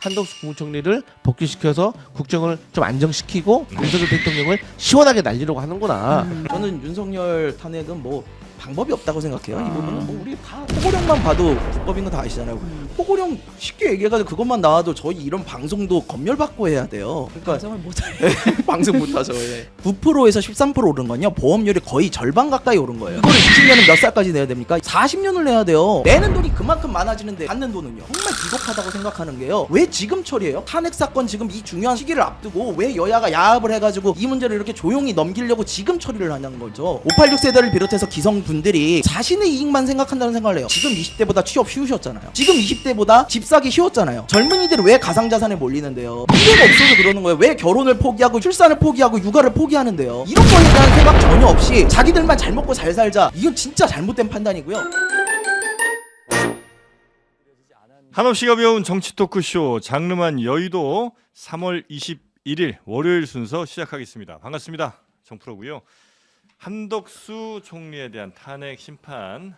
한덕수 국무총리를 복귀시켜서 국정을 좀 안정시키고 윤석열 대통령을 시원하게 날리려고 하는구나. 저는 윤석열 탄핵은 뭐 방법이 없다고 생각해요. 이 부분은 뭐 우리 다 포고령만 봐도 불법인 거 다 아시잖아요. 포고령 쉽게 얘기해가지고 그것만 나와도 저희 이런 방송도 검열받고 해야 돼요. 그러니까 방송을 못해. 방송 못하죠. 9%에서 13% 오른 건요. 보험료를 거의 절반 가까이 오른 거예요. 이거를 20년은 몇 살까지 내야 됩니까? 40년을 내야 돼요. 내는 돈이 그만큼 많아지는데 받는 돈은요. 정말 비겁하다고 생각하는 게요. 왜 지금 처리해요? 탄핵 사건 지금 이 중요한 시기를 앞두고 왜 여야가 야합을 해가지고 이 문제를 이렇게 조용히 넘기려고 지금 처리를 하냐는 거죠. 586 세대를 비롯해서 기성분들이 자신의 이익만 생각한다는 생각을 해요. 지금 20대보다 취업 쉬우셨잖아요. 지금 20대보다 집 사기 쉬웠잖아요. 젊은이들은 왜 가상자산에 몰리는데요? 미래가 없어서 그러는 거예요. 왜 결혼을 포기하고 출산을 포기하고 육아를 포기하는데요? 이런 거에 대한 생각 전혀 없이 자기들만 잘 먹고 잘 살자. 이건 진짜 잘못된 판단이고요. 한없이가 배운 정치 토크쇼 장르만 여의도 3월 21일 월요일 순서 시작하겠습니다. 반갑습니다. 정프로고요. 한덕수 총리에 대한 탄핵 심판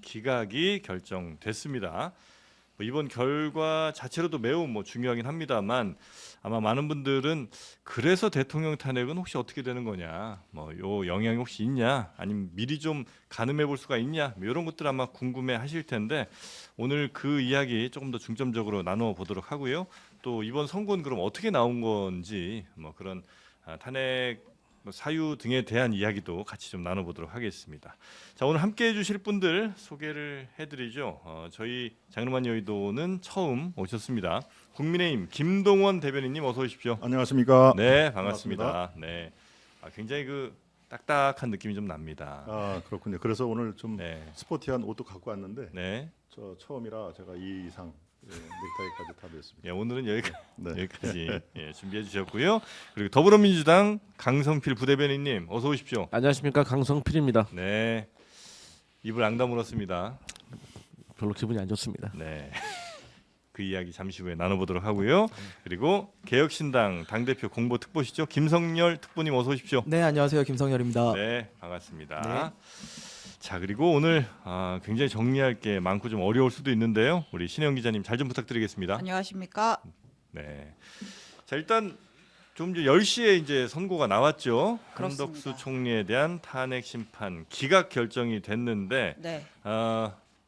기각이 결정됐습니다. 이번 결과 자체로도 매우 중요하긴 합니다만 아마 많은 분들은 그래서 대통령 탄핵은 혹시 어떻게 되는 거냐, 요 영향이 혹시 있냐, 아니면 미리 좀 가늠해 볼 수가 있냐, 이런 것들 아마 궁금해 하실 텐데 오늘 그 이야기 조금 더 중점적으로 나눠 보도록 하고요. 또 이번 선고는 그럼 어떻게 나온 건지 그런 탄핵 사유 등에 대한 이야기도 같이 좀 나눠보도록 하겠습니다. 자, 오늘 함께해 주실 분들 소개를 해드리죠. 저희 장르만 여의도는 처음 오셨습니다. 국민의힘 김동원 대변인님 어서 오십시오. 안녕하십니까? 네, 반갑습니다. 네, 굉장히 그 딱딱한 느낌이 좀 납니다. 아, 그렇군요. 그래서 오늘 좀 네. 스포티한 옷도 갖고 왔는데 네, 저 처음이라 제가 이 이상 넥타이까지 다 냈습니다. 예, 오늘은 네. 여기까지 준비해 주셨고요. 그리고 더불어민주당 강성필 부대변인님 어서 오십시오. 안녕하십니까, 강성필입니다. 네, 입을 앙 다물었습니다. 별로 기분이 안 좋습니다. 네. 그 이야기 잠시 후에 나눠보도록 하고요. 그리고 개혁신당 당대표 공보특보시죠. 김성열 특보님 어서 오십시오. 네, 안녕하세요. 김성열입니다. 네, 반갑습니다. 네. 자, 그리고 오늘 굉장히 정리할 게 많고 좀 어려울 수도 있는데요. 우리 신혜영 기자님 잘 좀 부탁드리겠습니다. 안녕하십니까? 네. 자, 일단 좀 이제 10시에 이제 선고가 나왔죠. 그렇습니다. 한덕수 총리에 대한 탄핵 심판 기각 결정이 됐는데 네.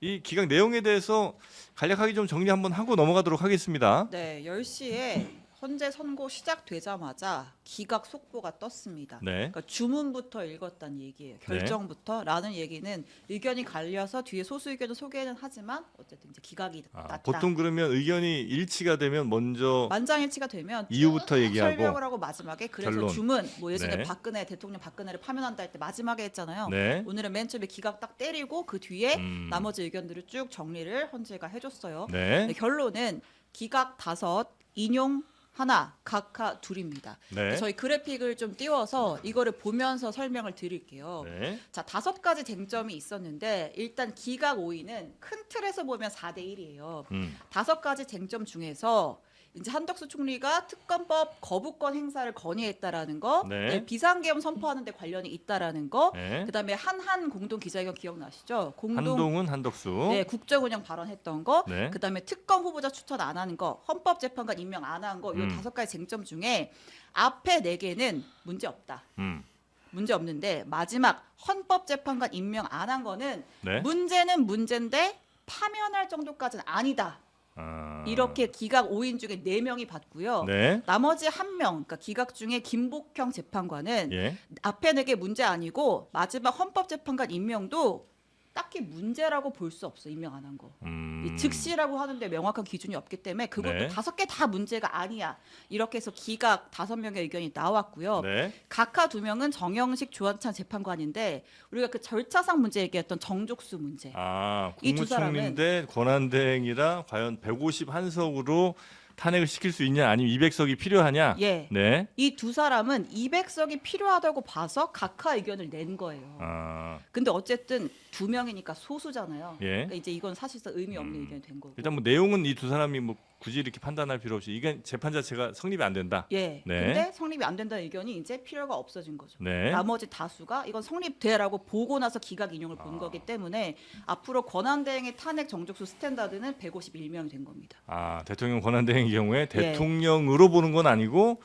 이 기각 내용에 대해서 간략하게 좀 정리 한번 하고 넘어가도록 하겠습니다. 네, 10시에 헌재 선고 시작되자마자 기각 속보가 떴습니다. 네. 그러니까 주문부터 읽었다는 얘기예요. 결정부터라는 얘기는 의견이 갈려서 뒤에 소수 의견을 소개는 하지만 어쨌든 이제 기각이 났다. 보통 그러면 의견이 일치가 되면 먼저 만장일치가 되면 이유부터 쭉 얘기하고 설명을 하고 마지막에 그래서 결론. 주문 예전에 네. 박근혜 대통령 박근혜를 파면한다 할 때 마지막에 했잖아요. 네. 오늘은 맨 처음에 기각 딱 때리고 그 뒤에 나머지 의견들을 쭉 정리를 헌재가 해줬어요. 네. 네, 결론은 기각 5, 인용 하나, 각하 2입니다. 네. 저희 그래픽을 좀 띄워서 이거를 보면서 설명을 드릴게요. 네. 자, 5가지 쟁점이 있었는데 일단 기각 5위는 큰 틀에서 보면 4대 1이에요. 5가지 쟁점 중에서 이제 한덕수 총리가 특검법 거부권 행사를 건의했다라는 거, 네. 비상계엄 선포하는 데 관련이 있다라는 거, 네. 그다음에 한한 공동 기자회견 기억나시죠? 한동훈 한덕수. 네, 국정운영 발언했던 거, 네. 그다음에 특검 후보자 추천 안 하는 거, 헌법재판관 임명 안 한 거, 이 5가지 쟁점 중에 앞에 4개는 문제 없다. 문제 없는데 마지막 헌법재판관 임명 안 한 거는 네. 문제는 문제인데 파면할 정도까지는 아니다. 이렇게 기각 5인 중에 4명이 받고요. 네. 나머지 1명, 그러니까 기각 중에 김복형 재판관은 예. 앞에 4개 문제 아니고 마지막 헌법재판관 임명도 딱히 문제라고 볼 수 없어. 임명 안 한 거. 이 즉시라고 하는데 명확한 기준이 없기 때문에 그것도 네. 5개 다 문제가 아니야. 이렇게 해서 기각 5명의 의견이 나왔고요. 네. 각하 2명은 정영식 조한찬 재판관인데 우리가 그 절차상 문제 얘기했던 정족수 문제. 이두 국무총리인데 권한대행이라 과연 151석으로 탄핵을 시킬 수 있냐, 아니면 200석이 필요하냐? 예. 네. 이 두 사람은 200석이 필요하다고 봐서 각하 의견을 낸 거예요. 근데 어쨌든 2명이니까 소수잖아요. 예. 그러니까 이제 이건 사실상 의미 없는 의견이 된 거고. 일단 내용은 이 두 사람이 굳이 이렇게 판단할 필요 없이 이게 재판 자체가 성립이 안 된다. 예. 네. 근데 성립이 안 된다는 의견이 이제 필요가 없어진 거죠. 네. 나머지 다수가 이건 성립돼라고 보고 나서 기각 인용을 본 거기 때문에 앞으로 권한대행의 탄핵 정족수 스탠다드는 151명이 된 겁니다. 아, 대통령 권한대행의 경우에 예. 대통령으로 보는 건 아니고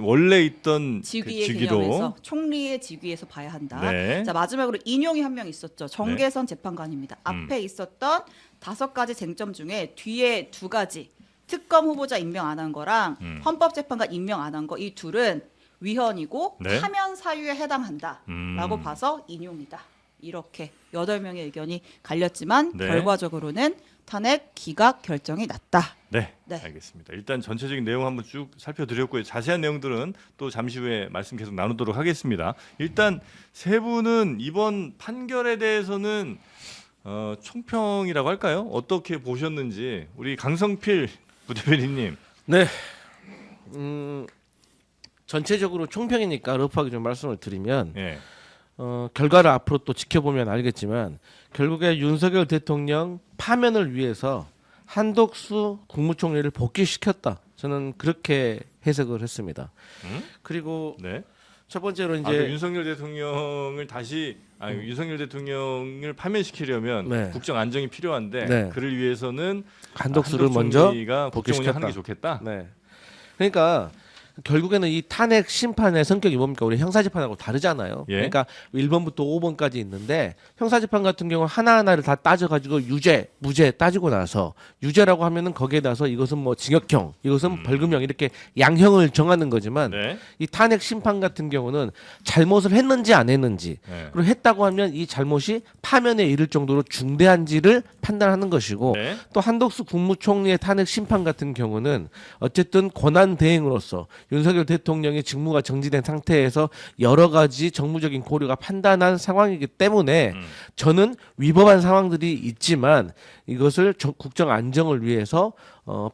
원래 있던 직위의 그 직위로. 개념에서 총리의 직위에서 봐야 한다. 네. 자, 마지막으로 인용이 한 명 있었죠. 정계선 재판관입니다. 앞에 있었던 5가지 쟁점 중에 뒤에 2가지 특검 후보자 임명 안 한 거랑 헌법재판관 임명 안 한 거 이 둘은 위헌이고 네. 파면 사유에 해당한다라고 음. 봐서 인용이다. 이렇게 8명의 의견이 갈렸지만 네. 결과적으로는 탄핵 기각 결정이 났다. 네, 네. 알겠습니다. 일단 전체적인 내용 한번 쭉 살펴드렸고요. 자세한 내용들은 또 잠시 후에 말씀 계속 나누도록 하겠습니다. 일단 세 분은 이번 판결에 대해서는 총평이라고 할까요? 어떻게 보셨는지 우리 강성필 부대변인님. 네. 전체적으로 총평이니까 러프하게 좀 말씀을 드리면 예. 결과를 앞으로 또 지켜보면 알겠지만 결국에 윤석열 대통령 파면을 위해서 한덕수 국무총리를 복귀시켰다. 저는 그렇게 해석을 했습니다. 그리고 네. 첫 번째로 그 이제 윤석열 대통령을 다시 윤석열 대통령을 파면시키려면 네. 국정 안정이 필요한데 네. 그를 위해서는 한덕수를 먼저 총리가 국정 운영하는 게 복귀시켰다. 좋겠다. 네. 그러니까 결국에는 이 탄핵 심판의 성격이 뭡니까? 우리 형사재판하고 다르잖아요. 예. 그러니까 1번부터 5번까지 있는데 형사재판 같은 경우는 하나하나를 다 따져가지고 유죄, 무죄 따지고 나서 유죄라고 하면은 거기에 나서 이것은 뭐 징역형, 이것은 벌금형 이렇게 양형을 정하는 거지만 네. 이 탄핵 심판 같은 경우는 잘못을 했는지 안 했는지 네. 그리고 했다고 하면 이 잘못이 파면에 이를 정도로 중대한지를 판단하는 것이고 네. 또 한덕수 국무총리의 탄핵 심판 같은 경우는 어쨌든 권한 대행으로서 윤석열 대통령의 직무가 정지된 상태에서 여러 가지 정무적인 고려가 판단한 상황이기 때문에 저는 위법한 상황들이 있지만 이것을 국정 안정을 위해서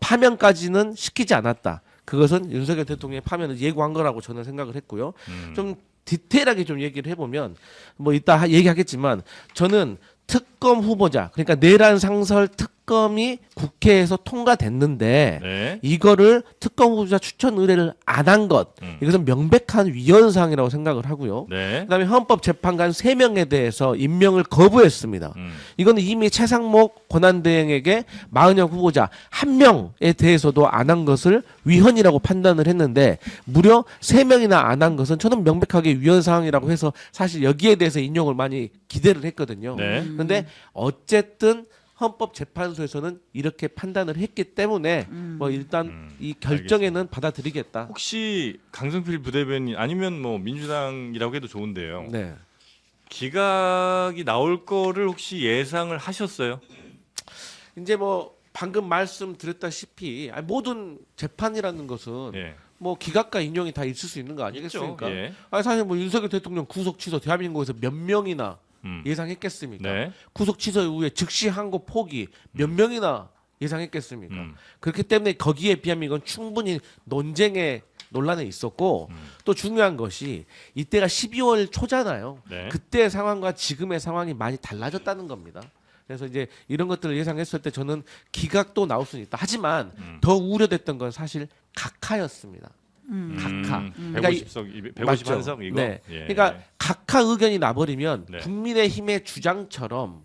파면까지는 시키지 않았다. 그것은 윤석열 대통령의 파면을 예고한 거라고 저는 생각을 했고요. 좀 디테일하게 좀 얘기를 해보면 뭐 이따 얘기하겠지만 저는 특검 후보자 그러니까 내란 상설 특검이 국회에서 통과됐는데 네. 이거를 특검 후보자 추천 의뢰를 안 한 것 이것은 명백한 위헌사항이라고 생각을 하고요. 네. 그다음에 헌법재판관 3명에 대해서 임명을 거부했습니다. 이거는 이미 최상목 권한대행에게 마흔형 후보자 1명에 대해서도 안 한 것을 위헌이라고 판단을 했는데 무려 3명이나 안 한 것은 저는 명백하게 위헌사항이라고 해서 사실 여기에 대해서 인용을 많이 기대를 했거든요. 네. 근데 어쨌든 헌법재판소에서는 이렇게 판단을 했기 때문에 뭐 일단 이 결정에는 받아들이겠다. 혹시 강성필 부대변인 아니면 뭐 민주당이라고 해도 좋은데요. 네. 기각이 나올 거를 혹시 예상을 하셨어요? 이제 뭐 방금 말씀드렸다시피 모든 재판이라는 것은 예. 뭐 기각과 인용이 다 있을 수 있는 거 아니겠습니까? 예. 사실 뭐 윤석열 대통령 구속 취소 대한민국에서 몇 명이나 예상했겠습니까? 네. 구속 취소 이후에 즉시 항고 포기 몇 명이나 예상했겠습니까? 그렇기 때문에 거기에 비하면 이건 충분히 논쟁의 논란에 있었고 또 중요한 것이 이때가 12월 초잖아요. 네. 그때 상황과 지금의 상황이 많이 달라졌다는 겁니다. 그래서 이제 이런 것들을 예상했을 때 저는 기각도 나올 수는 있다. 하지만 더 우려됐던 건 사실 각하였습니다. 각하. 그러니까 150석, 151석 이거. 네. 예. 그러니까 각하 의견이 나버리면 네. 국민의힘의 주장처럼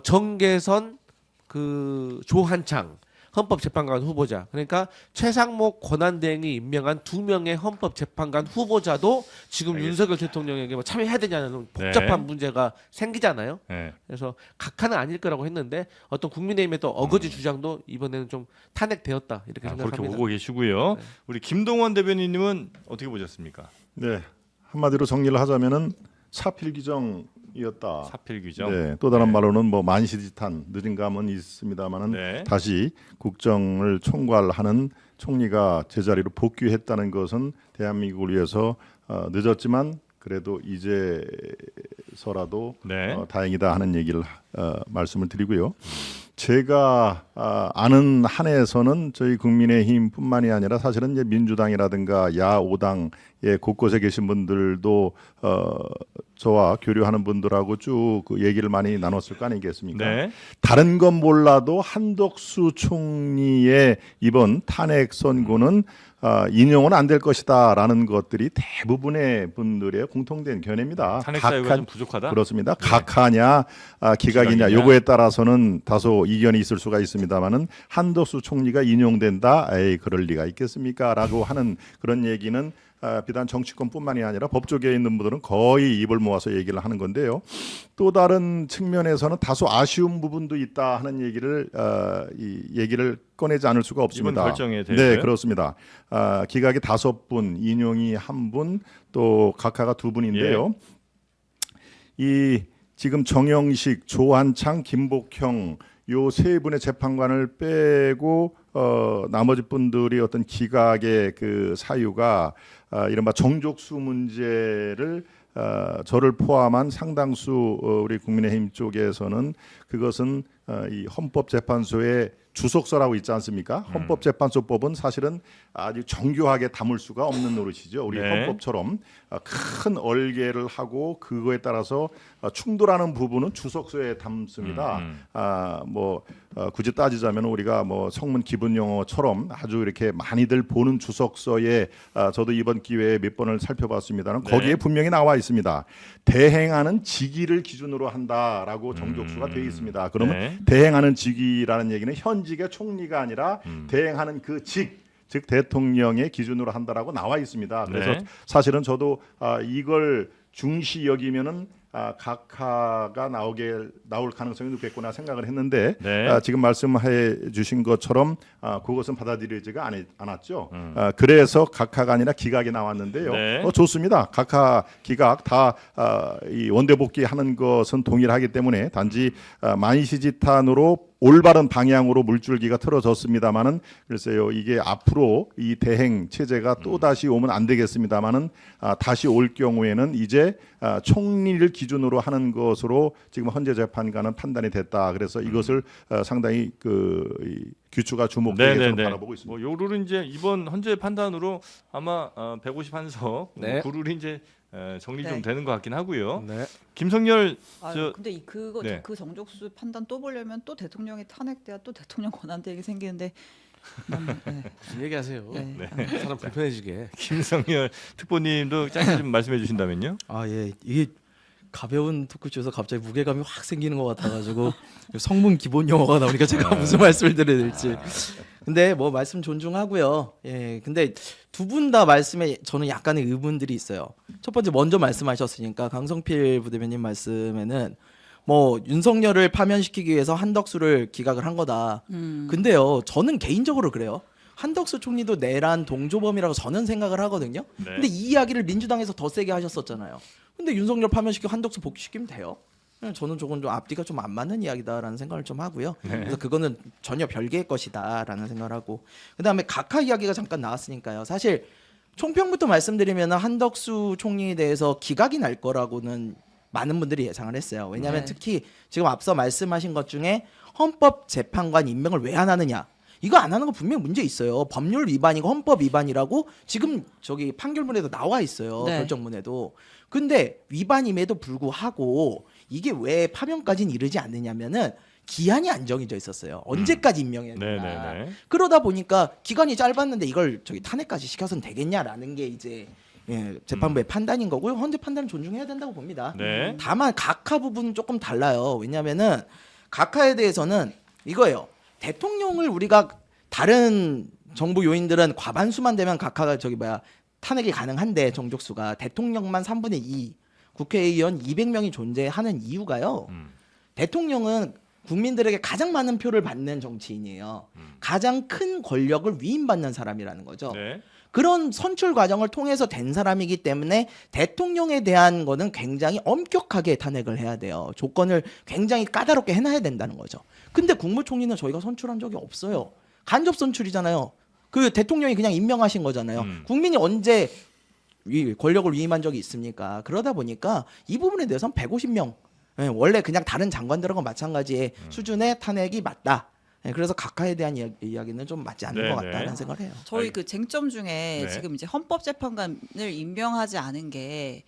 정계선 그 조한창 헌법재판관 후보자 그러니까 최상목 권한대행이 임명한 2명의 헌법재판관 후보자도 지금 알겠습니다. 윤석열 대통령에게 뭐 참여해야 되냐는 복잡한 문제가 생기잖아요. 네. 그래서 각하는 아닐 거라고 했는데 어떤 국민의힘의 또 어거지 주장도 이번에는 좀 탄핵되었다 이렇게 그렇게 생각합니다. 보고 계시고요. 네. 우리 김동원 대변인님은 어떻게 보셨습니까? 네, 한마디로 정리를 하자면은 사필 규정이었다. 사필 규정. 네, 또 다른 네. 말로는 뭐 만시지탄 늦은 감은 있습니다만은 네. 다시 국정을 총괄하는 총리가 제자리로 복귀했다는 것은 대한민국을 위해서 늦었지만 그래도 이제서라도 네. 다행이다 하는 얘기를 말씀을 드리고요. 제가 아는 한에서는 저희 국민의힘뿐만이 아니라 사실은 이제 민주당이라든가 야 5당 예, 곳곳에 계신 분들도 저와 교류하는 분들하고 쭉 그 얘기를 많이 나눴을 거 아니겠습니까? 네. 다른 건 몰라도 한덕수 총리의 이번 탄핵 선고는 인용은 안 될 것이다라는 것들이 대부분의 분들의 공통된 견해입니다. 탄핵 사유가 좀 부족하다. 그렇습니다. 각하냐 기각이냐 기각이냐. 요거에 따라서는 다소 이견이 있을 수가 있습니다만은 한덕수 총리가 인용된다. 에이 그럴 리가 있겠습니까?라고 하는 그런 얘기는 비단 정치권뿐만이 아니라 법조계에 있는 분들은 거의 입을 모아서 얘기를 하는 건데요. 또 다른 측면에서는 다소 아쉬운 부분도 있다 하는 얘기를 이 얘기를 꺼내지 않을 수가 없습니다. 이번 결정에 대해서요? 네, 그렇습니다. 기각이 5분, 인용이 1분, 또 각하가 2분인데요. 이 지금 정영식, 조한창, 김복형 요 3분의 재판관을 빼고 나머지 분들이 어떤 기각의 그 사유가 이른바 정족수 문제를 저를 포함한 상당수 우리 국민의힘 쪽에서는 그것은 이 헌법재판소의 주석서라고 있지 않습니까? 헌법재판소법은 사실은 아주 정교하게 담을 수가 없는 노릇이죠. 우리 네. 헌법처럼 큰 얼개를 하고 그거에 따라서 충돌하는 부분은 주석서에 담습니다. 굳이 따지자면 우리가 뭐 성문 기본 용어처럼 아주 이렇게 많이들 보는 주석서에 저도 이번 기회에 몇 번을 살펴봤습니다는 네. 거기에 분명히 나와 있습니다. 대행하는 직위를 기준으로 한다라고 정족수가 되어 있습니다. 그러면 네. 대행하는 직위라는 얘기는 현직의 총리가 아니라 대행하는 그 즉 대통령의 기준으로 한다라고 나와 있습니다. 그래서 네. 사실은 저도 이걸 중시 여기면은 각하가 나올 가능성이 높겠구나 생각을 했는데 네. 지금 말씀해 주신 것처럼 그것은 받아들이지가 않았죠. 그래서 각하가 아니라 기각이 나왔는데요. 네. 좋습니다. 각하, 기각 다 이 원대복귀 하는 것은 동일하기 때문에 단지 만시지탄으로 올바른 방향으로 물줄기가 틀어졌습니다마는 글쎄요 이게 앞으로 이 대행 체제가 또 다시 오면 안 되겠습니다마는 다시 올 경우에는 이제 총리를 기준으로 하는 것으로 지금 헌재 재판관은 판단이 됐다. 그래서 이것을 상당히 이 규추가 주목되게 저는 바라보고 있습니다. 뭐 요 룰은 이제 이번 헌재 판단으로 아마 150 한석 네. 그 룰이 이제 정리 좀 네. 되는 것 같긴 하고요. 네. 김성열 근데 그거 네. 그 정족수 판단 또 보려면 또 대통령이 탄핵돼야 또 대통령 권한대행이 생기는데 네. 무슨 얘기하세요? 네. 사람 불편해지게. 김성열 특보님도 짧게 좀 말씀해 주신다면요. 예, 이게 가벼운 토크쇼에서 갑자기 무게감이 확 생기는 것 같아가지고 성문 기본 용어가 나오니까 제가 무슨 말씀을 드려야 될지. 근데 뭐 말씀 존중하고요. 예, 근데 두 분 다 말씀에 저는 약간의 의문들이 있어요. 첫 번째 먼저 말씀하셨으니까 강성필 부대변인 말씀에는 뭐 윤석열을 파면시키기 위해서 한덕수를 기각을 한 거다. 근데요, 저는 개인적으로 그래요. 한덕수 총리도 내란 동조범이라고 저는 생각을 하거든요. 네. 근데 이 이야기를 민주당에서 더 세게 하셨었잖아요. 근데 윤석열 파면시키고 한덕수 복귀시키면 돼요. 저는 조금 좀 앞뒤가 좀 안 맞는 이야기다라는 생각을 좀 하고요. 그래서 그거는 전혀 별개의 것이다라는 생각을 하고, 그다음에 각하 이야기가 잠깐 나왔으니까요. 사실 총평부터 말씀드리면 한덕수 총리에 대해서 기각이 날 거라고는 많은 분들이 예상을 했어요. 왜냐하면 네. 특히 지금 앞서 말씀하신 것 중에 헌법재판관 임명을 왜 안 하느냐, 이거 안 하는 거 분명히 문제 있어요. 법률 위반이고 헌법 위반이라고 지금 저기 판결문에도 나와 있어요. 네. 결정문에도. 근데 위반임에도 불구하고 이게 왜 파면까지는 이르지 않느냐면은 기한이 안 정해져 있었어요. 언제까지 임명해야 된다. 네네네. 그러다 보니까 기간이 짧았는데 이걸 저기 탄핵까지 시켜서는 되겠냐라는 게 이제 재판부의 판단인 거고요. 헌재 판단을 존중해야 된다고 봅니다. 네. 다만 각하 부분은 조금 달라요. 왜냐하면은 각하에 대해서는 이거예요. 대통령을 우리가 다른 정부 요인들은 과반수만 되면 각하가 탄핵이 가능한데 정족수가 대통령만 3분의 2, 국회의원 200명이 존재하는 이유가요. 대통령은 국민들에게 가장 많은 표를 받는 정치인이에요. 가장 큰 권력을 위임받는 사람이라는 거죠. 네. 그런 선출 과정을 통해서 된 사람이기 때문에 대통령에 대한 거는 굉장히 엄격하게 탄핵을 해야 돼요. 조건을 굉장히 까다롭게 해놔야 된다는 거죠. 근데 국무총리는 저희가 선출한 적이 없어요. 간접 선출이잖아요. 그 대통령이 그냥 임명하신 거잖아요. 국민이 언제 권력을 위임한 적이 있습니까? 그러다 보니까 이 부분에 대해서는 150명 원래 그냥 다른 장관들하고 마찬가지의 수준의 탄핵이 맞다. 네, 그래서 각하에 대한 이야기는 좀 맞지 않는 네네. 것 같다는 생각을 해요. 저희 그 쟁점 중에 네. 지금 이제 헌법재판관을 임명하지 않은 게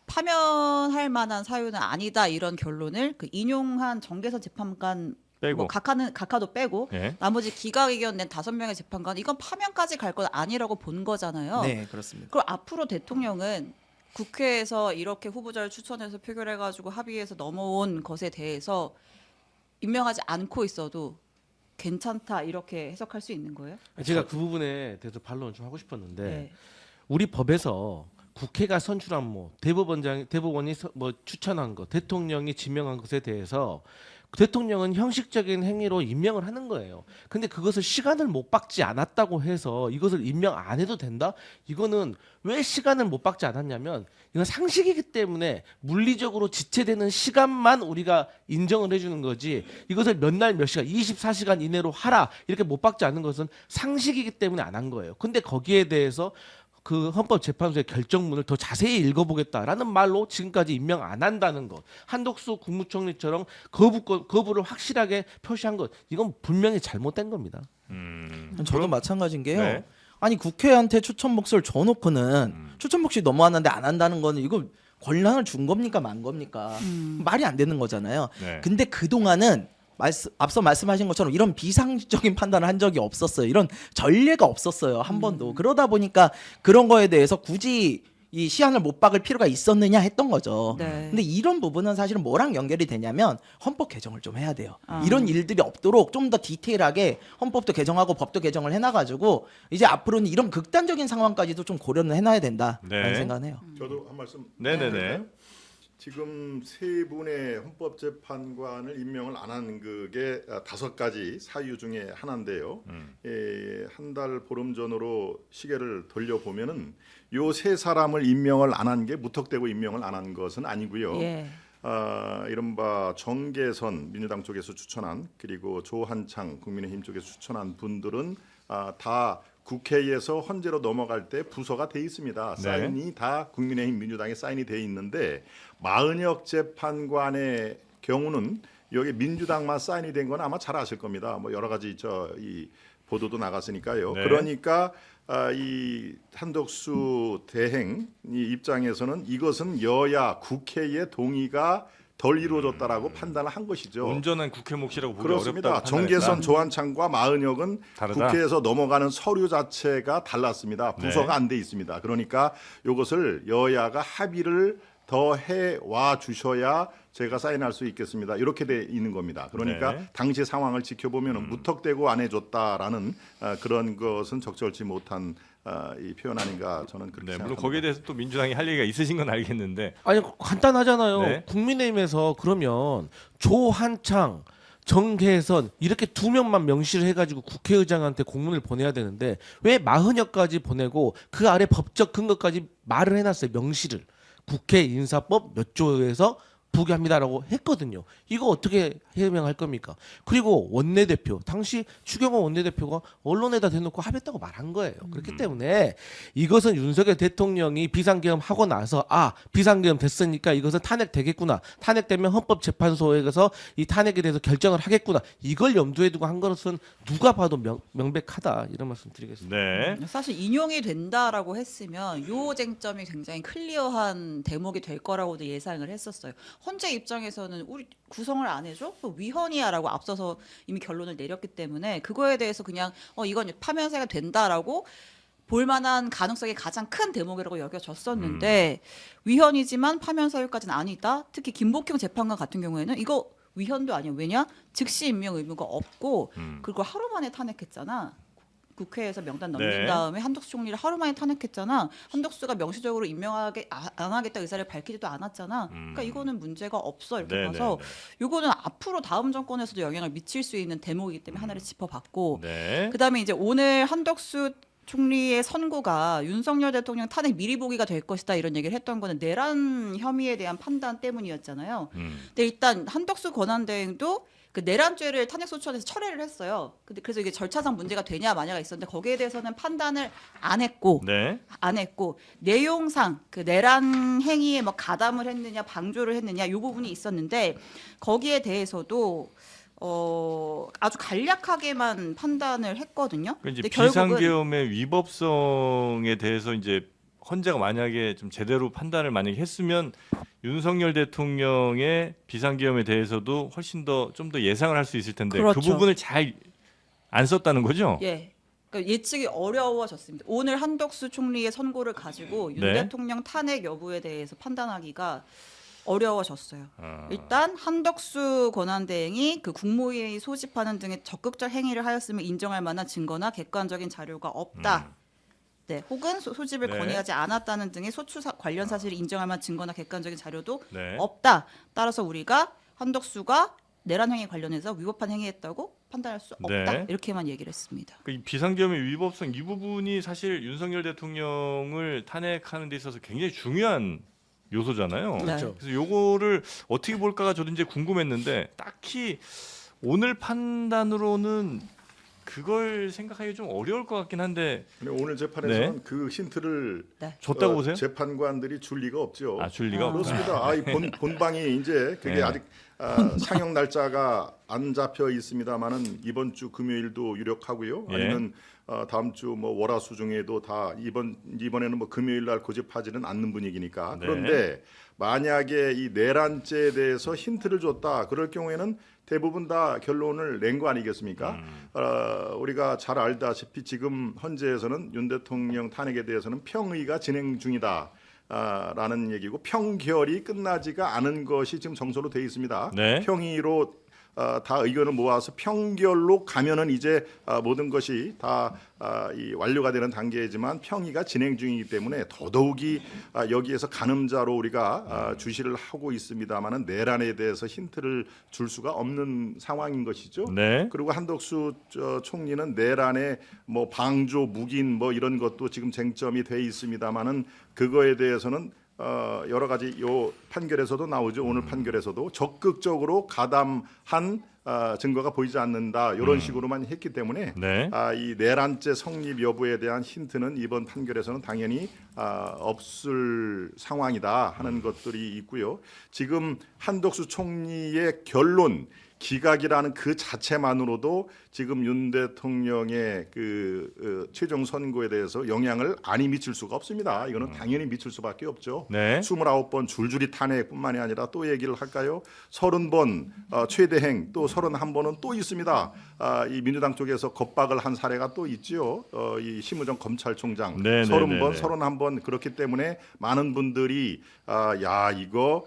파면할 만한 사유는 아니다 이런 결론을 그 인용한 정계선 재판관 빼고. 뭐 각하도 빼고 예. 나머지 기각 의견 낸 5명의 재판관 이건 파면까지 갈 건 아니라고 본 거잖아요. 네, 그렇습니다. 그럼 앞으로 대통령은 국회에서 이렇게 후보자를 추천해서 표결해가지고 합의해서 넘어온 것에 대해서 임명하지 않고 있어도 괜찮다 이렇게 해석할 수 있는 거예요? 제가 그 부분에 대해서 반론을 좀 하고 싶었는데 네. 우리 법에서 국회가 선출한 뭐 대법원이 뭐 추천한 거, 대통령이 지명한 것에 대해서 대통령은 형식적인 행위로 임명을 하는 거예요. 근데 그것을 시간을 못 박지 않았다고 해서 이것을 임명 안 해도 된다? 이거는 왜 시간을 못 박지 않았냐면 이건 상식이기 때문에 물리적으로 지체되는 시간만 우리가 인정을 해주는 거지 이것을 몇 날 몇 시간 24시간 이내로 하라 이렇게 못 박지 않는 것은 상식이기 때문에 안 한 거예요. 근데 거기에 대해서 그 헌법재판소의 결정문을 더 자세히 읽어보겠다라는 말로 지금까지 임명 안 한다는 것, 한덕수 국무총리처럼 거부를 확실하게 표시한 것, 이건 분명히 잘못된 겁니다. 저도 마찬가지인 게요. 네. 아니 국회한테 추천 목소리를 줘놓고는 추천 목소리 넘어왔는데 안 한다는 거는 이거 권한을 준 겁니까 만 겁니까? 말이 안 되는 거잖아요. 네. 근데 그 동안은 앞서 말씀하신 것처럼 이런 비상식적인 판단을 한 적이 없었어요. 이런 전례가 없었어요. 한 번도. 그러다 보니까 그런 거에 대해서 굳이 이 시한을 못 박을 필요가 있었느냐 했던 거죠. 네. 근데 이런 부분은 사실은 뭐랑 연결이 되냐면 헌법 개정을 좀 해야 돼요. 아. 이런 일들이 없도록 좀 더 디테일하게 헌법도 개정하고 법도 개정을 해놔가지고 이제 앞으로는 이런 극단적인 상황까지도 좀 고려는 해놔야 된다라는 네. 생각은 해요. 저도 한 말씀. 네네네. 지금 세 분의 헌법재판관을 임명을 안 하는 그게 5가지 사유 중에 하나인데요. 한 달 보름 전으로 시계를 돌려보면은 요 세 사람을 임명을 안 한 게 무턱대고 임명을 안 한 것은 아니고요. 예. 이른바 정계선 민주당 쪽에서 추천한 그리고 조한창 국민의힘 쪽에서 추천한 분들은 다 국회에서 헌재로 넘어갈 때 부서가 돼 있습니다. 네. 사인이 다 국민의힘 민주당에 사인이 돼 있는데 마은혁 재판관의 경우는 여기 민주당만 사인이 된 건 아마 잘 아실 겁니다. 뭐 여러 가지 이 보도도 나갔으니까요. 네. 그러니까 이 한덕수 대행 이 입장에서는 이것은 여야 국회의 동의가 덜 이루어졌다라고 판단을 한 것이죠. 온전한 국회 몫이라고 보기 그렇습니다. 어렵다고 정계선, 판단했다. 조한창과 마은혁은 다르다? 국회에서 넘어가는 서류 자체가 달랐습니다. 부서가 네. 안 돼 있습니다. 그러니까 이것을 여야가 합의를 더 해와 주셔야 제가 사인할 수 있겠습니다. 이렇게 돼 있는 겁니다. 그러니까 네. 당시 상황을 지켜보면 무턱대고 안 해줬다라는 그런 것은 적절치 못한 이 표현 아닌가 저는 그렇게 네, 생각합니다. 물론 거기에 대해서 또 민주당이 할 얘기가 있으신 건 알겠는데 아니 간단하잖아요. 네. 국민의힘에서 그러면 조한창, 정계선 이렇게 2명만 명시를 해가지고 국회의장한테 공문을 보내야 되는데 왜 마흔여까지 보내고 그 아래 법적 근거까지 말을 해놨어요. 명시를 국회 인사법 몇 조에서 부기합니다라고 했거든요. 이거 어떻게 해명할 겁니까? 그리고 원내대표 당시 추경호 원내대표가 언론에다 대놓고 합의했다고 말한 거예요. 그렇기 때문에 이것은 윤석열 대통령이 비상계엄 하고 나서 비상계엄 됐으니까 이것은 탄핵되겠구나. 탄핵되면 헌법재판소에서 이 탄핵에 대해서 결정을 하겠구나. 이걸 염두에 두고 한 것은 누가 봐도 명백하다 이런 말씀 드리겠습니다. 네. 사실 인용이 된다라고 했으면 요 쟁점이 굉장히 클리어한 대목이 될 거라고도 예상을 했었어요. 헌재 입장에서는 우리 구성을 안 해줘? 그 위헌이야라고 앞서서 이미 결론을 내렸기 때문에 그거에 대해서 그냥 이건 파면세가 된다라고 볼만한 가능성이 가장 큰 대목이라고 여겨졌었는데 위헌이지만 파면 사유까지는 아니다. 특히 김복형 재판관 같은 경우에는 이거 위헌도 아니에요. 왜냐? 즉시 임명 의무가 없고 그리고 하루 만에 탄핵했잖아. 국회에서 명단 넘긴 네. 다음에 한덕수 총리를 하루 만에 탄핵했잖아. 한덕수가 명시적으로 안 하겠다 의사를 밝히지도 않았잖아. 그러니까 이거는 문제가 없어 이렇게 네, 봐서 네, 이거는 앞으로 다음 정권에서도 영향을 미칠 수 있는 대목이기 때문에 하나를 짚어봤고 네. 그다음에 이제 오늘 한덕수 총리의 선고가 윤석열 대통령 탄핵 미리 보기가 될 것이다 이런 얘기를 했던 거는 내란 혐의에 대한 판단 때문이었잖아요. 근데 일단 한덕수 권한대행도 그 내란죄를 탄핵소추안에서 철회를 했어요. 근데 그래서 이게 절차상 문제가 되냐 마냐가 있었는데 거기에 대해서는 판단을 안 했고 네. 내용상 그 내란 행위에 뭐 가담을 했느냐 방조를 했느냐 이 부분이 있었는데 거기에 대해서도 아주 간략하게만 판단을 했거든요. 그러니까 이제 근데 결국은 비상계엄의 위법성에 대해서 이제 헌재가 만약에 좀 제대로 판단을 만약에 했으면 윤석열 대통령의 비상계엄에 대해서도 훨씬 더 좀 더 예상을 할 수 있을 텐데 그 그렇죠. 부분을 잘 안 썼다는 거죠. 예. 그러니까 예측이 어려워졌습니다. 오늘 한덕수 총리의 선고를 가지고 윤 네. 대통령 탄핵 여부에 대해서 판단하기가 어려워졌어요. 아. 일단 한덕수 권한대행이 그 국무회의 소집하는 등의 적극적 행위를 하였음을 인정할 만한 증거나 객관적인 자료가 없다. 네, 혹은 소집을 네. 건의하지 않았다는 등의 소추 관련 사실을 인정할 만한 증거나 객관적인 자료도 네. 없다. 따라서 우리가 한덕수가 내란 행위 관련해서 위법한 행위했다고 판단할 수 없다. 네. 이렇게만 얘기를 했습니다. 그 비상계엄의 위법성 이 부분이 사실 윤석열 대통령을 탄핵하는 데 있어서 굉장히 중요한 요소잖아요. 네. 그렇죠. 그래서 요거를 어떻게 볼까가 저도 이제 궁금했는데 딱히 오늘 판단으로는 그걸 생각하기 좀 어려울 것 같긴 한데 근데 오늘 재판에서는 그 힌트를 네. 줬다고 보세요? 재판관들이 줄 리가 없죠. 줄 리가 없다. 그렇습니다. 이 본방이 이제 그게 네. 아직 상영 날짜가 안 잡혀 있습니다만은 이번 주 금요일도 유력하고요. 예. 아니면 다음 주 뭐 월화수 중에도 다 이번에는 뭐 금요일 날 고집하지는 않는 분위기니까. 네. 그런데 만약에 이 내란죄에 대해서 힌트를 줬다. 그럴 경우에는 대부분 다 결론을 낸 거 아니겠습니까? 우리가 잘 알다시피 지금 헌재에서는 윤 대통령 탄핵에 대해서는 평의가 진행 중이다. 라는 얘기고 평결이 끝나지가 않은 것이 지금 정서로 되어 있습니다. 네. 평의로 다 의견을 모아서 평결로 가면은 이제 모든 것이 다 이 완료가 되는 단계이지만 평의가 진행 중이기 때문에 더더욱이 여기에서 가늠자로 우리가 주시를 하고 있습니다만은 내란에 대해서 힌트를 줄 수가 없는 상황인 것이죠. 네. 그리고 한덕수 총리는 내란의 뭐 방조, 묵인 뭐 이런 것도 지금 쟁점이 돼 있습니다만은 그거에 대해서는 여러 가지 요 판결에서도 나오죠. 오늘 판결에서도 적극적으로 가담한 증거가 보이지 않는다. 이런 식으로만 했기 때문에 네. 이 내란죄 성립 여부에 대한 힌트는 이번 판결에서는 당연히 없을 상황이다 하는 것들이 있고요. 지금 한덕수 총리의 결론 기각이라는 그 자체만으로도 지금 윤 대통령의 그 최종 선고에 대해서 영향을 아니 미칠 수가 없습니다. 이거는 당연히 미칠 수밖에 없죠. 네. 29번 줄줄이 탄핵뿐만이 아니라 또 얘기를 할까요? 30번 최대행 또 31번은 또 있습니다. 이 민주당 쪽에서 겁박을 한 사례가 또 있지요. 이 심우정 검찰총장 네, 30번, 네. 31번 그렇기 때문에 많은 분들이 야 이거